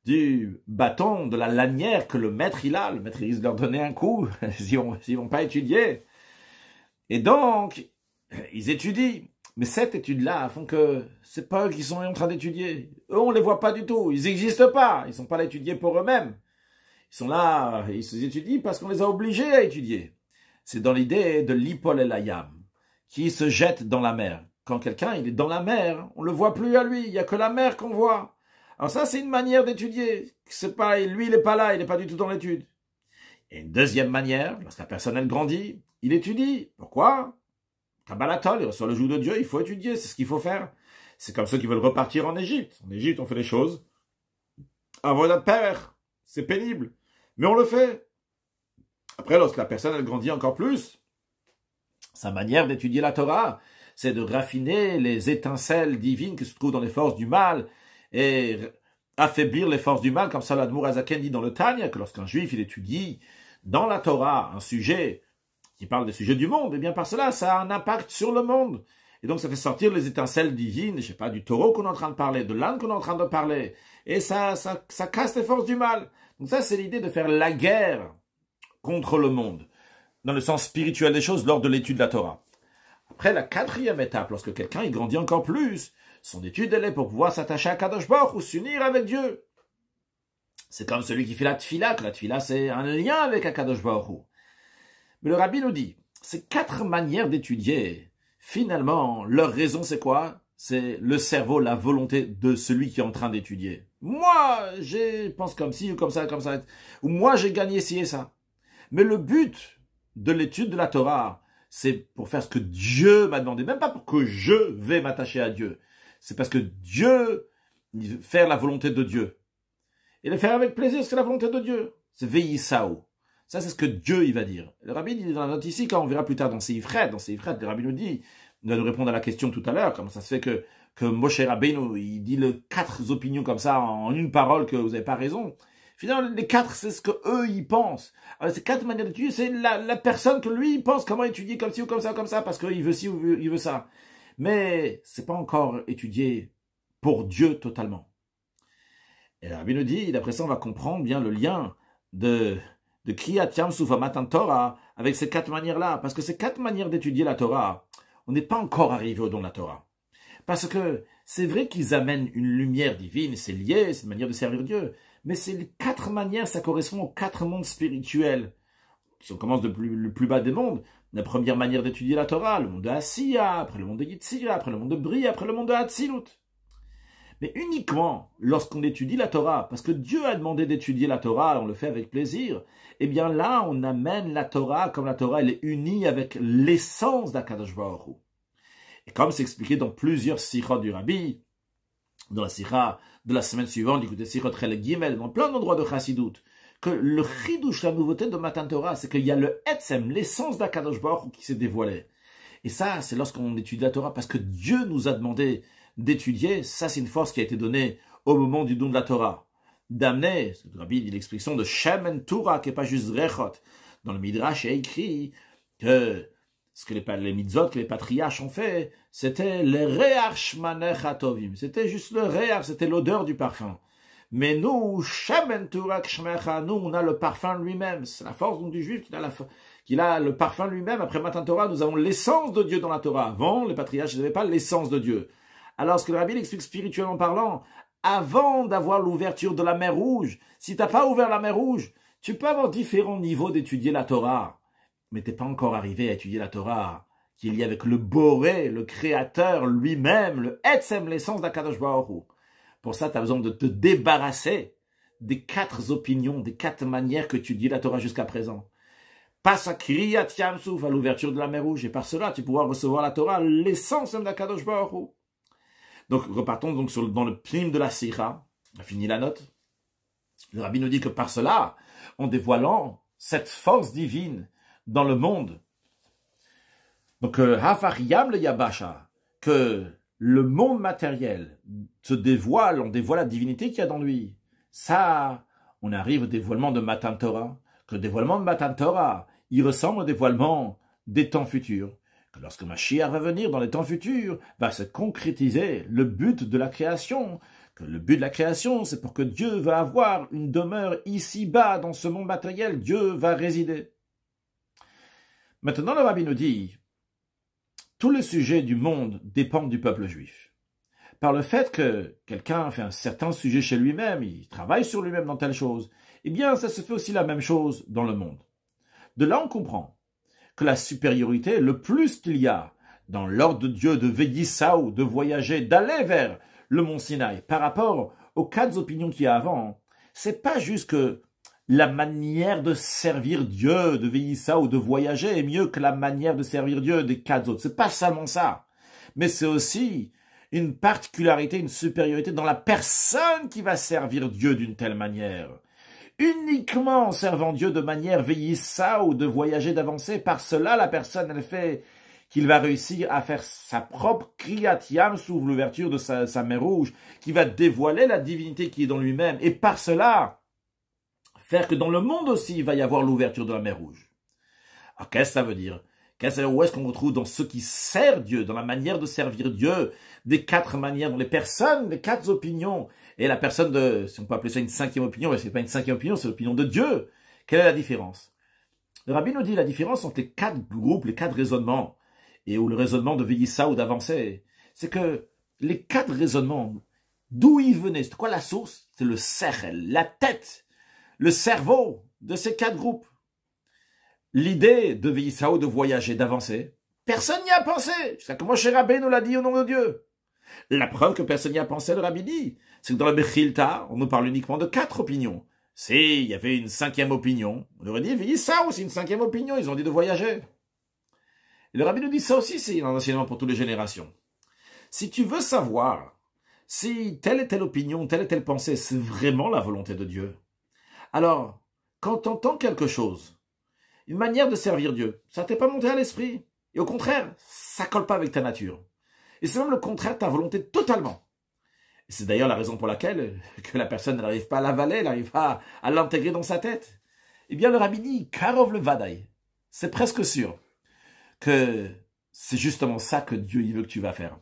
du bâton, de la lanière que le maître il a. Le maître il risque de leur donner un coup s'ils vont pas étudier. Et donc, ils étudient. Mais cette étude-là font que c'est pas eux qui sont en train d'étudier. Eux, on les voit pas du tout. Ils n'existent pas. Ils sont pas là étudier pour eux-mêmes. Ils sont là, ils se étudient parce qu'on les a obligés à étudier. C'est dans l'idée de l'Ipol el Hayam, qui se jette dans la mer. Quand quelqu'un il est dans la mer, on le voit plus à lui. Il y a que la mer qu'on voit. Alors ça, c'est une manière d'étudier. C'est pas, lui, il est pas là, il est pas du tout dans l'étude. Et une deuxième manière, lorsque la personne elle grandit, il étudie. Pourquoi? Kabbalatol, il reçoit le joug de Dieu, il faut étudier, c'est ce qu'il faut faire. C'est comme ceux qui veulent repartir en Égypte. En Égypte, on fait les choses avant notre père. C'est pénible. Mais on le fait. Après, lorsque la personne elle grandit encore plus, sa manière d'étudier la Torah, c'est de raffiner les étincelles divines qui se trouvent dans les forces du mal et affaiblir les forces du mal, comme ça l'Admour Azaken dit dans le Tanya, que lorsqu'un juif il étudie dans la Torah un sujet qui parle des sujets du monde, et bien par cela, ça a un impact sur le monde. Et donc ça fait sortir les étincelles divines, je sais pas, du taureau qu'on est en train de parler, de l'âne qu'on est en train de parler, et ça casse les forces du mal. Donc ça, c'est l'idée de faire la guerre contre le monde, dans le sens spirituel des choses, lors de l'étude de la Torah. Après, la 4e étape, lorsque quelqu'un il grandit encore plus, son étude, elle est pour pouvoir s'attacher à Kadosh Baruch ou s'unir avec Dieu. C'est comme celui qui fait la tfila, que la tfila, c'est un lien avec Akadosh Baruch Hu. Mais le Rabbi nous dit, ces 4 manières d'étudier, finalement, leur raison, c'est quoi? C'est le cerveau, la volonté de celui qui est en train d'étudier. Moi, je pense comme ci ou comme ça, ou moi, j'ai gagné ci et ça. Mais le but de l'étude de la Torah, c'est pour faire ce que Dieu m'a demandé, même pas pour que je vais m'attacher à Dieu. C'est parce que Dieu, faire la volonté de Dieu. Et le faire avec plaisir, c'est la volonté de Dieu. C'est Veïsaou. Ça, c'est ce que Dieu, il va dire. Le Rabbi dit dans la note ici, quand on verra plus tard dans Seifret, le Rabbi nous dit, il va nous répondre à la question tout à l'heure, comment ça se fait que Moshe Rabbeinu, il dit les 4 opinions comme ça, en une parole, que vous n'avez pas raison. Finalement, les 4, c'est ce que eux ils pensent. Alors, ces 4 manières d'étudier, c'est la personne que lui, il pense comment étudier comme ci ou comme ça, parce qu'il veut ci ou il veut ça. Mais c'est pas encore étudié pour Dieu totalement. Et le Rabbi nous dit, d'après ça, on va comprendre bien le lien de Kriyat Yam Suf Matan Torah avec ces 4 manières-là. Parce que ces 4 manières d'étudier la Torah, on n'est pas encore arrivé au don de la Torah. Parce que c'est vrai qu'ils amènent une lumière divine, c'est lié, c'est une manière de servir Dieu. Mais c'est les 4 manières, ça correspond aux 4 mondes spirituels. Si on commence le plus bas des mondes, la première manière d'étudier la Torah, le monde de Asiya, après le monde de Yitzira, après le monde de Bri, après le monde de Hatzilut. Mais uniquement lorsqu'on étudie la Torah, parce que Dieu a demandé d'étudier la Torah, on le fait avec plaisir, eh bien là, on amène la Torah, comme la Torah, elle est unie avec l'essence d'Akadosh Baruch Hu. Et comme c'est expliqué dans plusieurs sikhot du Rabbi, dans la sikha de la semaine suivante, écoutez, sikhot Chel Gimel, dans plein d'endroits de Chassidut, que le chidouche, la nouveauté de Matan Torah, c'est qu'il y a le Etzem, l'essence d'Akadosh Baruch Hu qui s'est dévoilée. Et ça, c'est lorsqu'on étudie la Torah, parce que Dieu nous a demandé d'étudier, ça c'est une force qui a été donnée au moment du don de la Torah. D'amener, le Rabbi dit l'expression de Shem en Torah, qui n'est pas juste Rechot. Dans le Midrash, il y a écrit que ce que les mitzvot que les patriarches ont fait, c'était le Re'ach Shmanech HaTovim. C'était juste le Re'ach, c'était l'odeur du parfum. Mais nous, Shem en Torah Kshmecha, nous, on a le parfum lui-même. C'est la force donc, du juif qu'il a le parfum lui-même. Après Matan Torah, nous avons l'essence de Dieu dans la Torah. Avant, les patriarches n'avaient pas l'essence de Dieu. Alors, ce que le Rabbi explique spirituellement parlant, avant d'avoir l'ouverture de la mer Rouge, si tu n'as pas ouvert la mer Rouge, tu peux avoir différents niveaux d'étudier la Torah, mais tu n'es pas encore arrivé à étudier la Torah qu'il y a avec le Boré, le Créateur lui-même, le Etzem, l'essence d'Akadosh Baruch Hu. Pour ça, tu as besoin de te débarrasser des 4 opinions, des 4 manières que tu dis la Torah jusqu'à présent. Passe à Kriyat Yam Suf, à l'ouverture de la mer Rouge, et par cela, tu pourras recevoir la Torah, l'essence même d'Akadosh Baruch Hu. Donc, repartons donc dans le prime de la Sikha. On a fini la note. Le Rabbi nous dit que par cela, en dévoilant cette force divine dans le monde. Donc, Hafariam le Yabasha, que le monde matériel se dévoile, on dévoile la divinité qu'il y a dans lui. Ça, on arrive au dévoilement de Matan Torah, que le dévoilement de Matan Torah, il ressemble au dévoilement des temps futurs. Que lorsque Mashiach va venir dans les temps futurs, va se concrétiser le but de la création. Que le but de la création, c'est pour que Dieu va avoir une demeure ici-bas, dans ce monde matériel, Dieu va résider. Maintenant, le Rabbi nous dit, tous les sujets du monde dépendent du peuple juif. Par le fait que quelqu'un fait un certain sujet chez lui-même, il travaille sur lui-même dans telle chose, eh bien, ça se fait aussi la même chose dans le monde. De là, on comprend que la supériorité, le plus qu'il y a dans l'ordre de Dieu de Veyisaou, de voyager, d'aller vers le mont Sinaï, par rapport aux 4 opinions qu'il y a avant, c'est pas juste que la manière de servir Dieu, de Veyisaou, de voyager est mieux que la manière de servir Dieu des 4 autres. C'est pas seulement ça. Mais c'est aussi une particularité, une supériorité dans la personne qui va servir Dieu d'une telle manière. Uniquement en servant Dieu de manière veillissa ou de voyager, d'avancer, par cela, la personne, elle fait qu'il va réussir à faire sa propre kriyat yam sous l'ouverture de sa mer rouge, qui va dévoiler la divinité qui est dans lui-même, et par cela, faire que dans le monde aussi, il va y avoir l'ouverture de la mer rouge. Alors, qu'est-ce que ça veut dire? Où est-ce qu'on retrouve dans ce qui sert Dieu, dans la manière de servir Dieu, des 4 manières, dans les personnes, les 4 opinions, et la personne de, si on peut appeler ça une 5e opinion, mais c'est pas une 5e opinion, c'est l'opinion de Dieu. Quelle est la différence? Le Rabbi nous dit la différence entre les 4 groupes, les 4 raisonnements, et où le raisonnement de Veillissa ou d'avancer, c'est que les 4 raisonnements, d'où ils venaient, c'est quoi la source? C'est le sechel, la tête, le cerveau de ces 4 groupes. L'idée de Veillissa ou de voyager, d'avancer, personne n'y a pensé. Jusqu'à que Moshe Rabbeinu nous l'a dit au nom de Dieu. La preuve que personne n'y a pensé, le Rabbi dit, c'est que dans le Bechilta, on nous parle uniquement de 4 opinions. Si il y avait une 5e opinion, on aurait dit, Veillissa ou c'est une 5e opinion, ils ont dit de voyager. Et le Rabbi nous dit ça aussi, c'est un enseignement pour toutes les générations. Si tu veux savoir si telle et telle opinion, telle et telle pensée, c'est vraiment la volonté de Dieu, alors, quand tu entends quelque chose, une manière de servir Dieu, ça t'est pas monté à l'esprit. Et au contraire, ça colle pas avec ta nature. Et c'est même le contraire de ta volonté totalement. Et c'est d'ailleurs la raison pour laquelle que la personne n'arrive pas à l'avaler, elle n'arrive pas à l'intégrer dans sa tête. Eh bien, le Rabbi dit, Karov le Vadaï, c'est presque sûr que c'est justement ça que Dieu il veut que tu vas faire.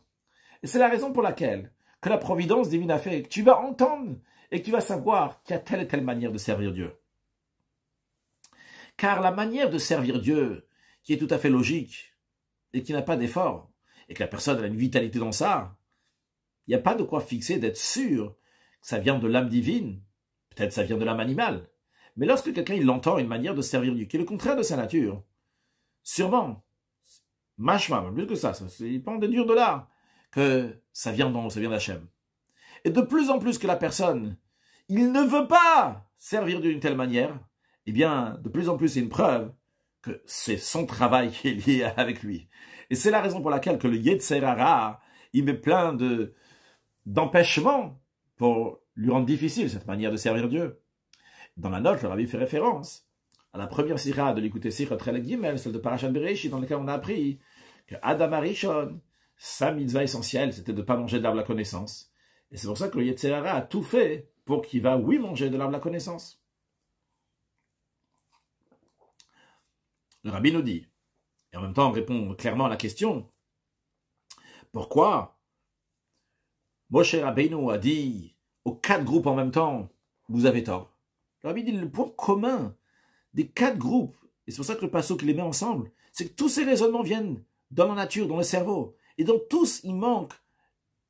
Et c'est la raison pour laquelle que la providence divine a fait, que tu vas entendre et que tu vas savoir qu'il y a telle et telle manière de servir Dieu. Car la manière de servir Dieu, qui est tout à fait logique, et qui n'a pas d'effort, et que la personne a une vitalité dans ça, il n'y a pas de quoi fixer, d'être sûr que ça vient de l'âme divine, peut-être ça vient de l'âme animale. Mais lorsque quelqu'un il entend une manière de servir Dieu, qui est le contraire de sa nature, sûrement, machma, même plus que ça il prend des durs de là, que ça vient d'Hachem. Et de plus en plus que la personne, il ne veut pas servir Dieu d'une telle manière, eh bien, de plus en plus, c'est une preuve que c'est son travail qui est lié avec lui. Et c'est la raison pour laquelle que le Yetzer Hara, il met plein d'empêchements pour lui rendre difficile cette manière de servir Dieu. Dans la note, le Rabbi fait référence à la première sira de l'écouter Sira Trelek Gimel, celle de Parashat Bereshit, dans laquelle on a appris que Adam Arishon, sa mitzvah essentielle, c'était de ne pas manger de l'arbre de la connaissance. Et c'est pour ça que le Yetzer Hara a tout fait pour qu'il va, oui, manger de l'arbre de la connaissance. Le Rabbi nous dit, et en même temps on répond clairement à la question, pourquoi Moshe Rabbeinu a dit aux 4 groupes en même temps, vous avez tort. Le Rabbi dit le point commun des 4 groupes, et c'est pour ça que le pasuk les met ensemble, c'est que tous ces raisonnements viennent dans la nature, dans le cerveau, et dans tous il manque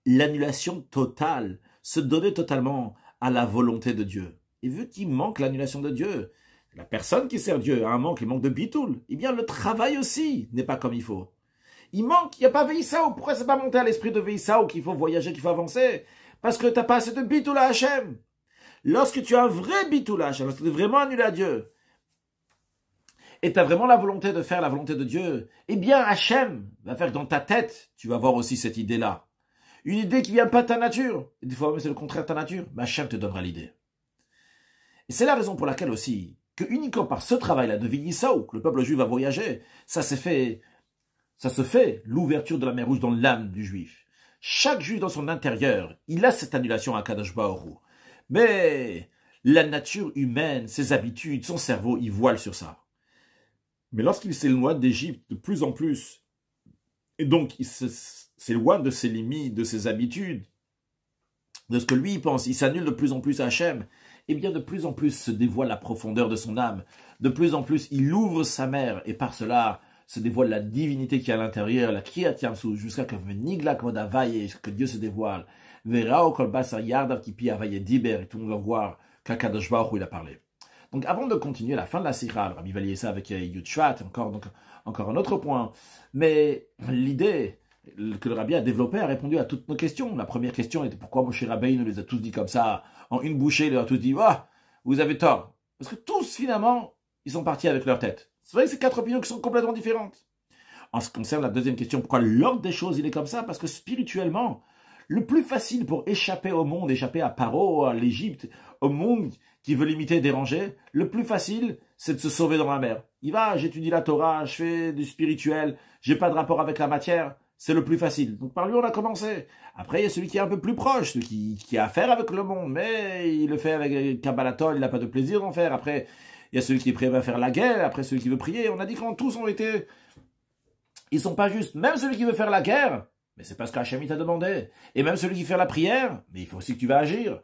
l'annulation totale, se donner totalement à la volonté de Dieu. Et vu qu'il manque l'annulation de Dieu, la personne qui sert Dieu a un manque, il manque de bitoul. Eh bien, le travail aussi n'est pas comme il faut. Il manque, il n'y a pas Veïsaou. Pourquoi c'est pas monté à l'esprit de Veïsaou qu'il faut voyager, qu'il faut avancer? Parce que tu n'as pas assez de bitoul à Hachem. Lorsque tu as un vrai bitoul à Hachem, lorsque tu es vraiment annulé à Dieu, et tu as vraiment la volonté de faire la volonté de Dieu, eh bien, Hachem va faire que dans ta tête, tu vas voir aussi cette idée-là. Une idée qui vient pas de ta nature. Et des fois, c'est le contraire de ta nature. Mais Hachem te donnera l'idée. Et c'est la raison pour laquelle aussi, que uniquement par ce travail-là de Vinisaou, que le peuple juif va voyager, ça se fait l'ouverture de la mer Rouge dans l'âme du juif. Chaque juif dans son intérieur, il a cette annulation à Kadosh Baruch Hu. Mais la nature humaine, ses habitudes, son cerveau, il voile sur ça. Mais lorsqu'il s'éloigne d'Égypte de plus en plus, et donc il s'éloigne de ses limites, de ses habitudes, de ce que lui il pense, il s'annule de plus en plus à Hachem, et bien de plus en plus se dévoile la profondeur de son âme, de plus en plus il ouvre sa mère, et par cela se dévoile la divinité qui est à l'intérieur, la Kriyat Yamsuf, jusqu'à que Nigla Kvodavaye, que Dieu se dévoile, Verao Kolbasa Yardav Kipi Avaye Diber, et tout le monde va voir qu'Akadosh Baruch Hu il a parlé. Donc avant de continuer la fin de la Sikha, le Rabbi va lier ça avec Yud Shvat, encore un autre point, mais l'idée que le Rabbi a développée a répondu à toutes nos questions. La première question était pourquoi Moshe Rabbeinu les a tous dit comme ça, en une bouchée, il leur a tous dit « Ah, vous avez tort ». Parce que tous, finalement, ils sont partis avec leur tête. C'est vrai que c'est 4 opinions qui sont complètement différentes. En ce qui concerne la deuxième question, pourquoi l'ordre des choses, il est comme ça? Parce que spirituellement, le plus facile pour échapper au monde, échapper à Paro, à l'Égypte, au monde qui veut limiter et déranger, le plus facile, c'est de se sauver dans la mer. Il va, j'étudie la Torah, je fais du spirituel, j'ai pas de rapport avec la matière, c'est le plus facile. Donc par lui, on a commencé. Après, il y a celui qui est un peu plus proche, celui qui a affaire avec le monde, mais il le fait avec Kabbalatol, il n'a pas de plaisir d'en faire. Après, il y a celui qui est prêt à faire la guerre, après celui qui veut prier. On a dit qu'en tous ont été... Ils sont pas justes. Même celui qui veut faire la guerre, mais c'est parce qu'Hachem t'a demandé. Et même celui qui fait la prière, mais il faut aussi que tu vas agir.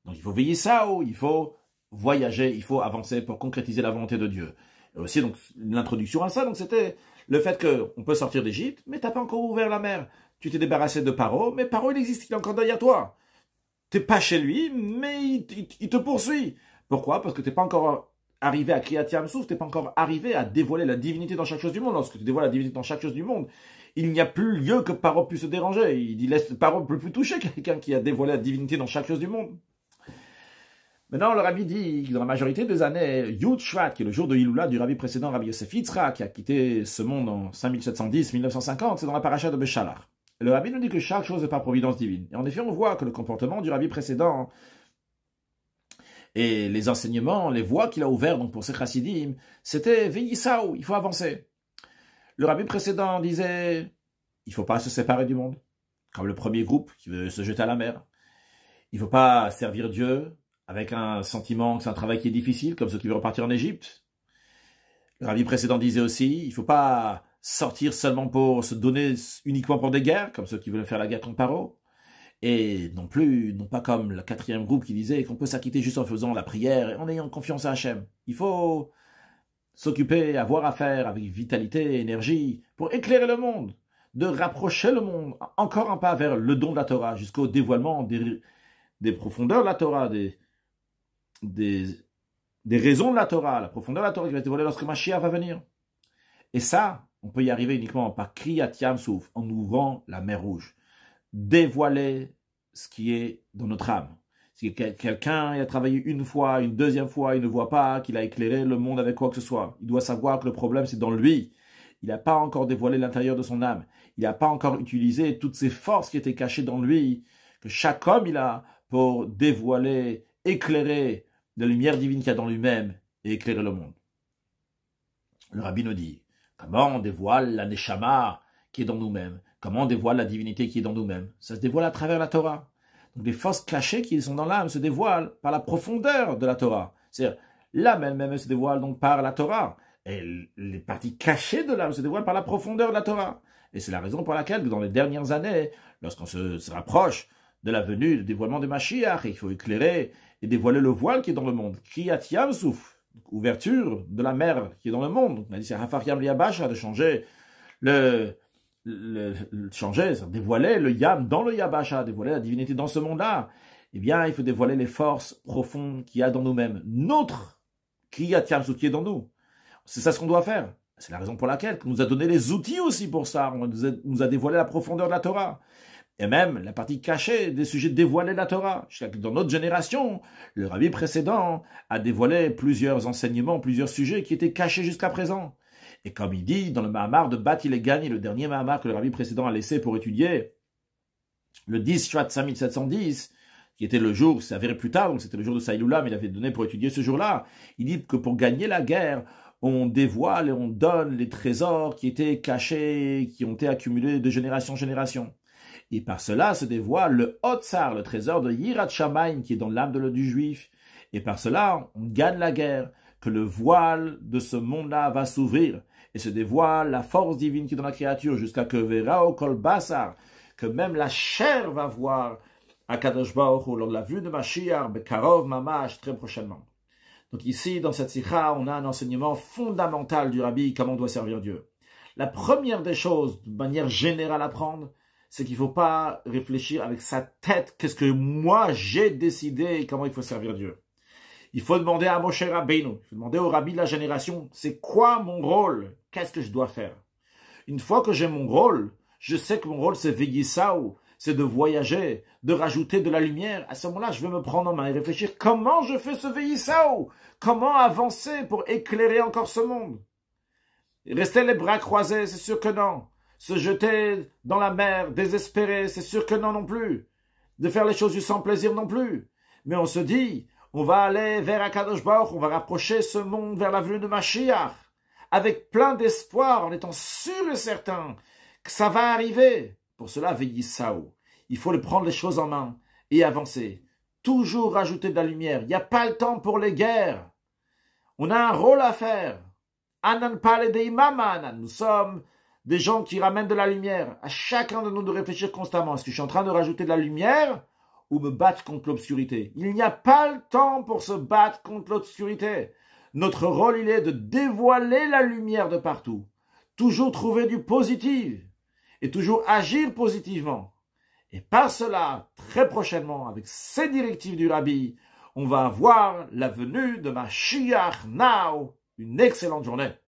Donc il faut veiller ça, il faut voyager, il faut avancer pour concrétiser la volonté de Dieu. Et aussi, donc, l'introduction à ça, donc c'était le fait qu'on peut sortir d'Égypte, mais t'as pas encore ouvert la mer. Tu t'es débarrassé de Paro, mais Paro, il existe, il est encore derrière toi. T'es pas chez lui, mais il te poursuit. Pourquoi? Parce que t'es pas encore arrivé à Kriyat Yamsuf, t'es pas encore arrivé à dévoiler la divinité dans chaque chose du monde. Lorsque tu dévoiles la divinité dans chaque chose du monde, il n'y a plus lieu que Paro puisse se déranger. Il laisse Paro ne peut plus toucher quelqu'un qui a dévoilé la divinité dans chaque chose du monde. Maintenant, le Rabbi dit que dans la majorité des années, Yud Shvat, qui est le jour de Hiloula du Rabbi précédent, Rabbi Yosef Yitzhak, qui a quitté ce monde en 5710-1950, c'est dans la paracha de Beshalach. Le Rabbi nous dit que chaque chose n'est pas providence divine. Et en effet, on voit que le comportement du Rabbi précédent et les enseignements, les voies qu'il a ouvertes donc pour ses chassidim, c'était Veyisaou, il faut avancer. Le Rabbi précédent disait, il ne faut pas se séparer du monde, comme le premier groupe qui veut se jeter à la mer. Il ne faut pas servir Dieu avec un sentiment que c'est un travail qui est difficile, comme ceux qui veulent repartir en Égypte. Le Rabbi précédent disait aussi, il ne faut pas sortir seulement pour se donner uniquement pour des guerres, comme ceux qui veulent faire la guerre contre Paro. Et non pas comme le 4e groupe qui disait qu'on peut s'acquitter juste en faisant la prière et en ayant confiance à Hachem. Il faut s'occuper, avoir affaire avec vitalité, énergie, pour éclairer le monde, de rapprocher le monde encore un pas vers le don de la Torah, jusqu'au dévoilement des profondeurs de la Torah, des raisons de la Torah, la profondeur de la Torah qui va être dévoilée lorsque Mashiach va venir. Et ça, on peut y arriver uniquement par Kriyat Yamsuf, en ouvrant la mer Rouge. Dévoiler ce qui est dans notre âme. Si quelqu'un a travaillé une fois, une deuxième fois, il ne voit pas qu'il a éclairé le monde avec quoi que ce soit. Il doit savoir que le problème, c'est dans lui. Il n'a pas encore dévoilé l'intérieur de son âme. Il n'a pas encore utilisé toutes ces forces qui étaient cachées dans lui, que chaque homme il a pour dévoiler, éclairer la lumière divine qu'il y a dans lui-même et éclairer le monde. Le Rabbi nous dit, comment on dévoile la Neshama qui est dans nous-mêmes? Comment on dévoile la divinité qui est dans nous-mêmes? Ça se dévoile à travers la Torah. Donc les forces cachées qui sont dans l'âme se dévoilent par la profondeur de la Torah. C'est-à-dire, l'âme elle-même se dévoile donc par la Torah. Et les parties cachées de l'âme se dévoilent par la profondeur de la Torah. Et c'est la raison pour laquelle, dans les dernières années, lorsqu'on se rapproche de la venue, du dévoilement de Mashiach, il faut éclairer et dévoiler le voile qui est dans le monde. Kriyat Yamsuf, ouverture de la mer qui est dans le monde. On a dit c'est Hafar Yam Liyabasha, de changer dévoiler le Yam dans le Yabasha, dévoiler la divinité dans ce monde-là. Eh bien, il faut dévoiler les forces profondes qu'il y a dans nous-mêmes. Notre Kriyat Yamsuf qui est dans nous. C'est ça ce qu'on doit faire. C'est la raison pour laquelle on nous a donné les outils aussi pour ça. On nous a dévoilé la profondeur de la Torah. Et même la partie cachée des sujets dévoilés de la Torah. Dans notre génération, le Rabbi précédent a dévoilé plusieurs enseignements, plusieurs sujets qui étaient cachés jusqu'à présent. Et comme il dit dans le Mahamar de Bat Ilegani, le dernier Mahamar que le Rabbi précédent a laissé pour étudier, le 10 Shvat 5710, qui était le jour, ça s'avérait plus tard, donc c'était le jour de Saïloula, mais il avait donné pour étudier ce jour-là. Il dit que pour gagner la guerre, on dévoile et on donne les trésors qui étaient cachés, qui ont été accumulés de génération en génération. Et par cela se dévoile le Otsar, le trésor de Yirat Shamayim, qui est dans l'âme du juif. Et par cela, on gagne la guerre, que le voile de ce monde-là va s'ouvrir, et se dévoile la force divine qui est dans la créature, jusqu'à que Verao Kol Basar, que même la chair va voir Akadosh Baruch Hu, lors de la vue de Mashiach, Bekarov Mamash, très prochainement. Donc ici, dans cette sikha, on a un enseignement fondamental du Rabbi, comment on doit servir Dieu. La première des choses, de manière générale à prendre, c'est qu'il ne faut pas réfléchir avec sa tête, qu'est-ce que moi j'ai décidé et comment il faut servir Dieu. Il faut demander à Moshe Rabbeinu, il faut demander au Rabbi de la génération, c'est quoi mon rôle? Qu'est-ce que je dois faire? Une fois que j'ai mon rôle, je sais que mon rôle c'est Veyisaou, c'est de voyager, de rajouter de la lumière. À ce moment-là, je vais me prendre en main et réfléchir comment je fais ce Veyisaou? Comment avancer pour éclairer encore ce monde? Rester les bras croisés, c'est sûr que non. Se jeter dans la mer, désespéré, c'est sûr que non plus. De faire les choses sans plaisir non plus. Mais on se dit, on va aller vers Akadosh Baruch, on va rapprocher ce monde vers la venue de Mashiach, avec plein d'espoir, en étant sûr et certain que ça va arriver. Pour cela, Veyisaou. Il faut prendre les choses en main et avancer. Toujours rajouter de la lumière. Il n'y a pas le temps pour les guerres. On a un rôle à faire. Anan paledei mama. Nous sommes des gens qui ramènent de la lumière. À chacun de nous de réfléchir constamment. Est-ce que je suis en train de rajouter de la lumière ou me battre contre l'obscurité? Il n'y a pas le temps pour se battre contre l'obscurité. Notre rôle, il est de dévoiler la lumière de partout. Toujours trouver du positif. Et toujours agir positivement. Et par cela, très prochainement, avec ces directives du Rabbi, on va avoir la venue de Mashiach Now. Une excellente journée.